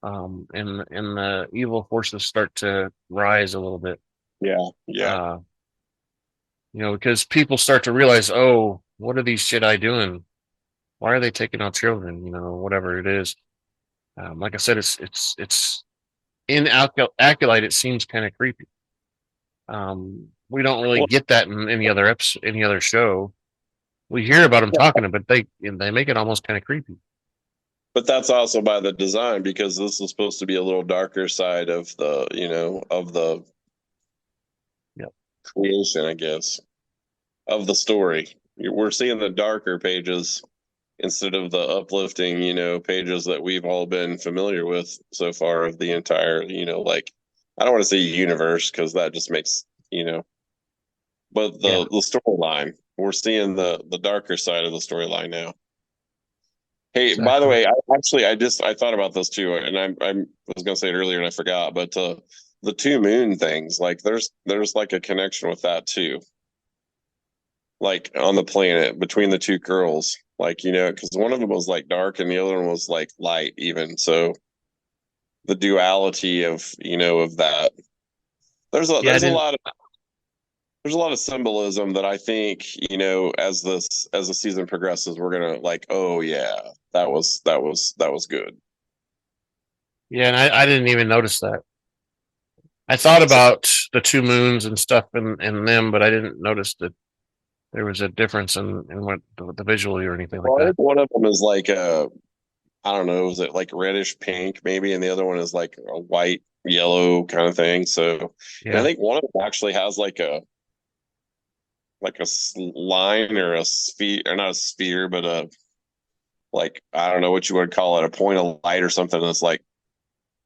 and the evil forces start to rise a little bit. Yeah. Because people start to realize, oh, what are these Jedi doing? Why are they taking out children? Whatever it is. Like I said, it's in Acolyte. It seems kind of creepy. We don't really get that in any other episode, any other show. We hear about them talking, but they make it almost kind of creepy. But that's also by the design because this is supposed to be a little darker side of the creation, I guess, of the story. We're seeing the darker pages instead of the uplifting, pages that we've all been familiar with so far of the entire, like, I don't want to say universe because that just makes, but the storyline. We're seeing the darker side of the storyline now. Hey, by the Exactly. way, I thought about this too, and I was gonna say it earlier and I forgot, but the two moon things, like there's like a connection with that too, like on the planet between the two girls, like because one of them was like dark and the other one was like light, even so the duality of of that. Yeah, I didn't. There's a lot of symbolism that I think as the season progresses, we're gonna like, oh yeah, that was good. Yeah, and I didn't even notice that. I thought So, about the two moons and stuff in them, but I didn't notice that there was a difference in what the visually or anything like well, I that. think one of them is like a, I don't know, is it like reddish pink maybe, and the other one is like a white yellow kind of thing. So, and I Yeah. think one of them actually has like a line or a sphere, or not a sphere, but a, like, I don't know what you would call it, a point of light or something. That's like,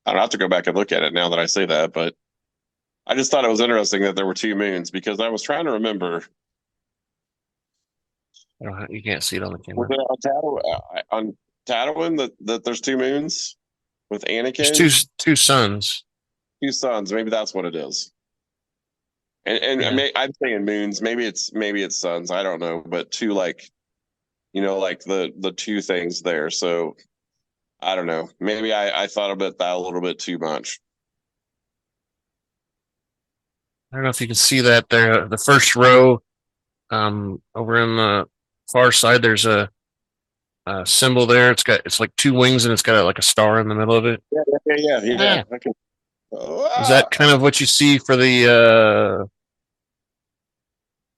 I don't have to go back and look at it now that I say that, but I just thought it was interesting that there were two moons because I was trying to remember. You can't see it on the Was camera. it on Tatooine that there's two moons with There's Anikin, two suns. two suns? Maybe that's what it is. And Yeah. I'm saying moons. Maybe it's suns. I don't know, but two, like like the two things there. So I don't know. Maybe I thought about that a little bit too much. I don't know if you can see that there. The first row, over in the far side, there's a symbol there. It's like two wings and it's got like a star in the middle of it. Yeah. Yeah. I can, Is that kind of what you see for the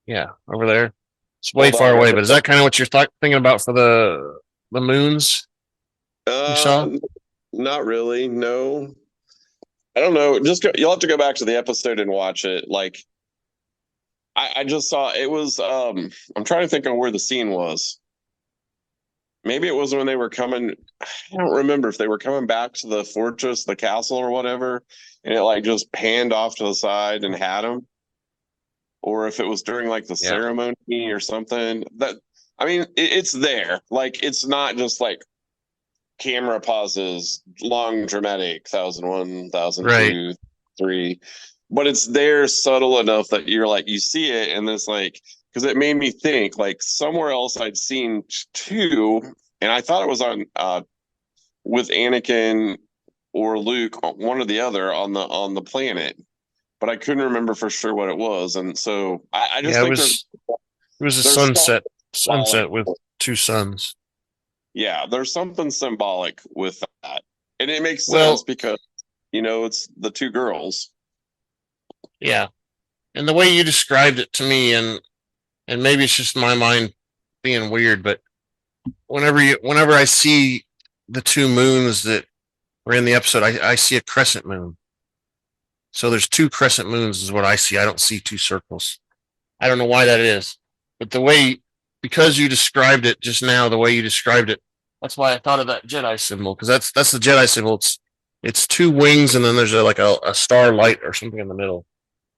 yeah, over there? It's way hold far on. away, but is that kind of what you're thinking about for the moons you saw? Not really. No, I don't know. You'll have to go back to the episode and watch it. Like I just saw it was. I'm trying to think on where the scene was. Maybe it was when they were coming. I don't remember if they were coming back to the fortress, the castle, or whatever, and it like just panned off to the side and had them, or if it was during like the Yeah. ceremony or something. That, I mean, it's there. Like it's not just like camera pauses, long dramatic, 1001, Right. 1002, 3, but it's there subtle enough that you're like you see it, and it's like, because it made me think like somewhere else I'd seen two, and I thought it was on with Anakin or Luke, one or the other on the planet, but I couldn't remember for sure what it was, and so I just Yeah, think it was a there's something symbolic. sunset with two suns. Yeah, there's something symbolic with that, and it makes sense Well, because it's the two girls. yeah. And the way you described it to me, and maybe it's just my mind being weird, but whenever I see the two moons that were in the episode, I see a crescent moon. So there's two crescent moons is what I see. I don't see two circles. I don't know why that is, but because you described it just now, the way you described it, that's why I thought of that Jedi symbol, because that's the Jedi symbol. It's two wings and then there's like a star light or something in the middle,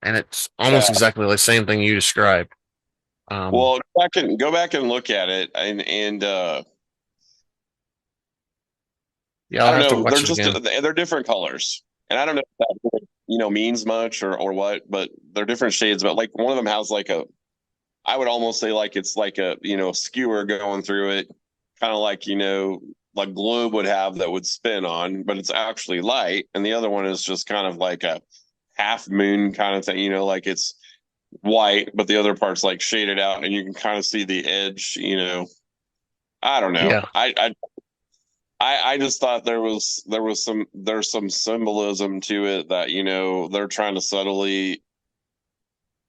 and it's Yeah. almost exactly the same thing you described. Well, go back and look at it, and Yeah, I I'll don't have to know. They're watch it just again. they're different colors, and I don't know if that means much or what, but they're different shades. But like one of them has like a, I would almost say like it's like a skewer going through it, kind of like like globe would have that would spin on, but it's actually light, and the other one is just kind of like a half moon kind of thing. Like it's white, but the other part's like shaded out, and you can kind of see the edge. I don't know. Yeah, I just thought there's some symbolism to it that they're trying to subtly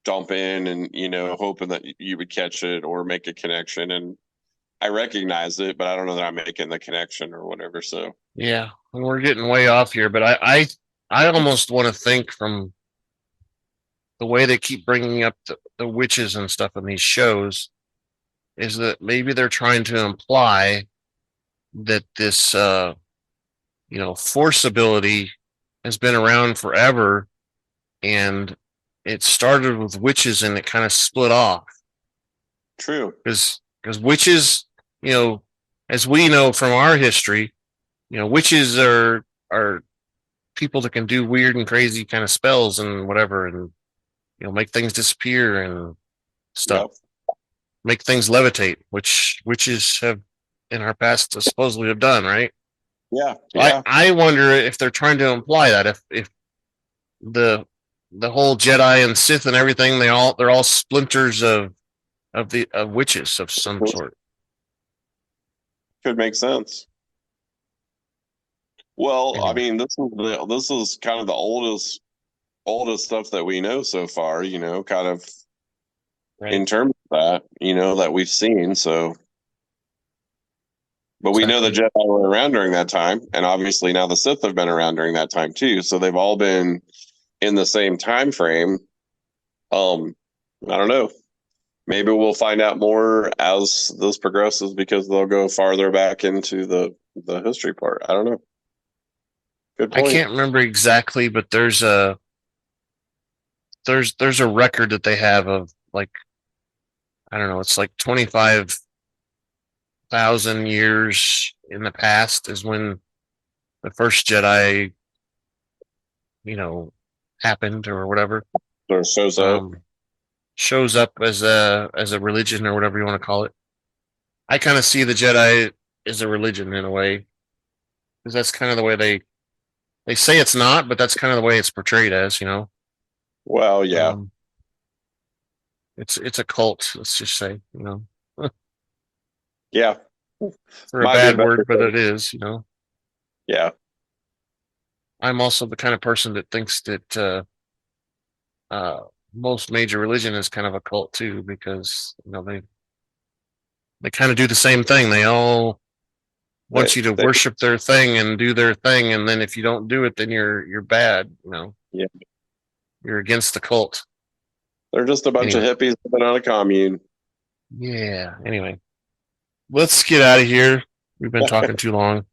dump in, and hoping that you would catch it or make a connection, and I recognize it, but I don't know that I'm making the connection or whatever. So yeah. And we're getting way off here, but I almost want to think from the way they keep bringing up the witches and stuff in these shows is that maybe they're trying to imply that this force ability has been around forever, and it started with witches and it kind of split off true. because witches, you know as we know from our history, witches are people that can do weird and crazy kind of spells and whatever, and make things disappear and stuff, make things levitate, which witches have in our past supposedly have done, right? Yeah. I wonder if they're trying to imply that if the whole Jedi and Sith and everything, they're all splinters of witches of some sort. Could make sense. Well, Anyway. I mean, this is kind of the oldest stuff that we know so far, kind of Right. in terms of that, that we've seen. So, but we know the Jedi were around during that time, and obviously now the Sith have been around during that time too. So they've all been in the same time frame. I don't know. Maybe we'll find out more as this progresses because they'll go farther back into the history part. I don't know. Good point. I can't remember exactly, but there's a record that they have of like, I don't know, it's like 25,000 years in the past is when the first Jedi, happened or whatever. Or Shows up as a religion or whatever you want to call it. I kind of see the Jedi as a religion in a way, because that's kind of the way they say it's not, but that's kind of the way it's portrayed as, Well, yeah. It's a cult, let's just say, Yeah. For a bad word, but it is, Yeah. I'm also the kind of person that thinks that most major religion is kind of a cult too, because they kind of do the same thing. They all want you to worship their thing and do their thing, and then if you don't do it, then you're bad. Yeah. You're against the cult. They're just a bunch of hippies living on a commune. Yeah. Anyway, let's get out of here. We've been talking too long.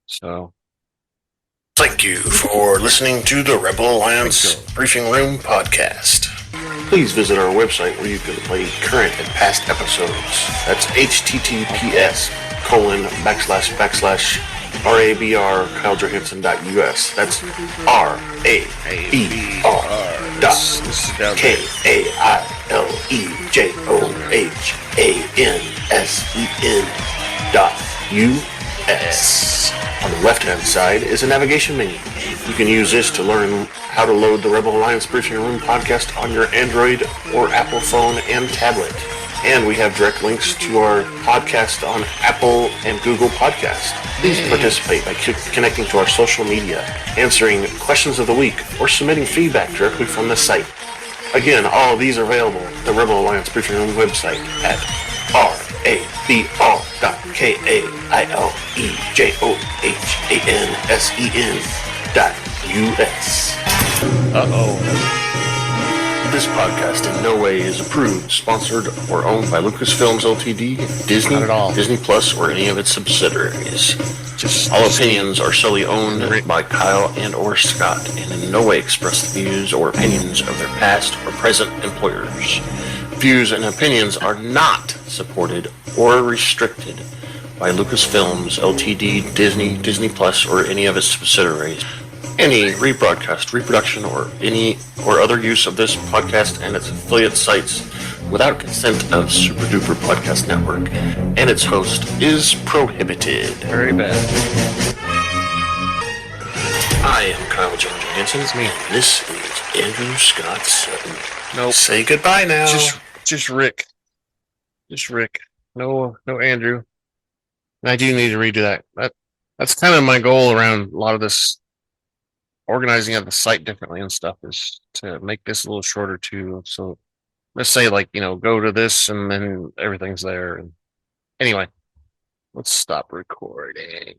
So. Thank you for listening to the Rebel Alliance Briefing Room podcast. Please visit our website where you can play current and past episodes. That's https://RABR.KyleJohansson.us. That's RABR.KyleJohansen.us. On the left-hand side is a navigation menu. You can use this to learn how to load the Rebel Alliance Briefing Room podcast on your Android or Apple phone and tablet. And we have direct links to our podcast on Apple and Google Podcasts. Please participate by connecting to our social media, answering questions of the week, or submitting feedback directly from the site. Again, all of these are available at the Rebel Alliance Briefing Room website at RABR.KyleJohansen.us. This podcast in no way is approved, sponsored, or owned by Lucasfilms Ltd., Disney, Not at all. Disney Plus, or any of its subsidiaries. All opinions are solely owned by Kyle and or Scott, and in no way express the views or opinions of their past or present employers. Views and opinions are not supported or restricted by Lucasfilms Ltd., Disney, Disney Plus, or any of its subsidiaries. Any rebroadcast, reproduction, or other use of this podcast and its affiliate sites without consent of Super Duper Podcast Network and its host is prohibited. Very bad. I am Kyle Jung-Jae, and this is Andrew Scott Sutton. Nope. Say goodbye now. Just Rick. Just Rick. No Andrew. And I do need to redo that. That's kind of my goal around a lot of this organizing of the site differently and stuff, is to make this a little shorter too. So let's say go to this and then everything's there. And anyway, let's stop recording.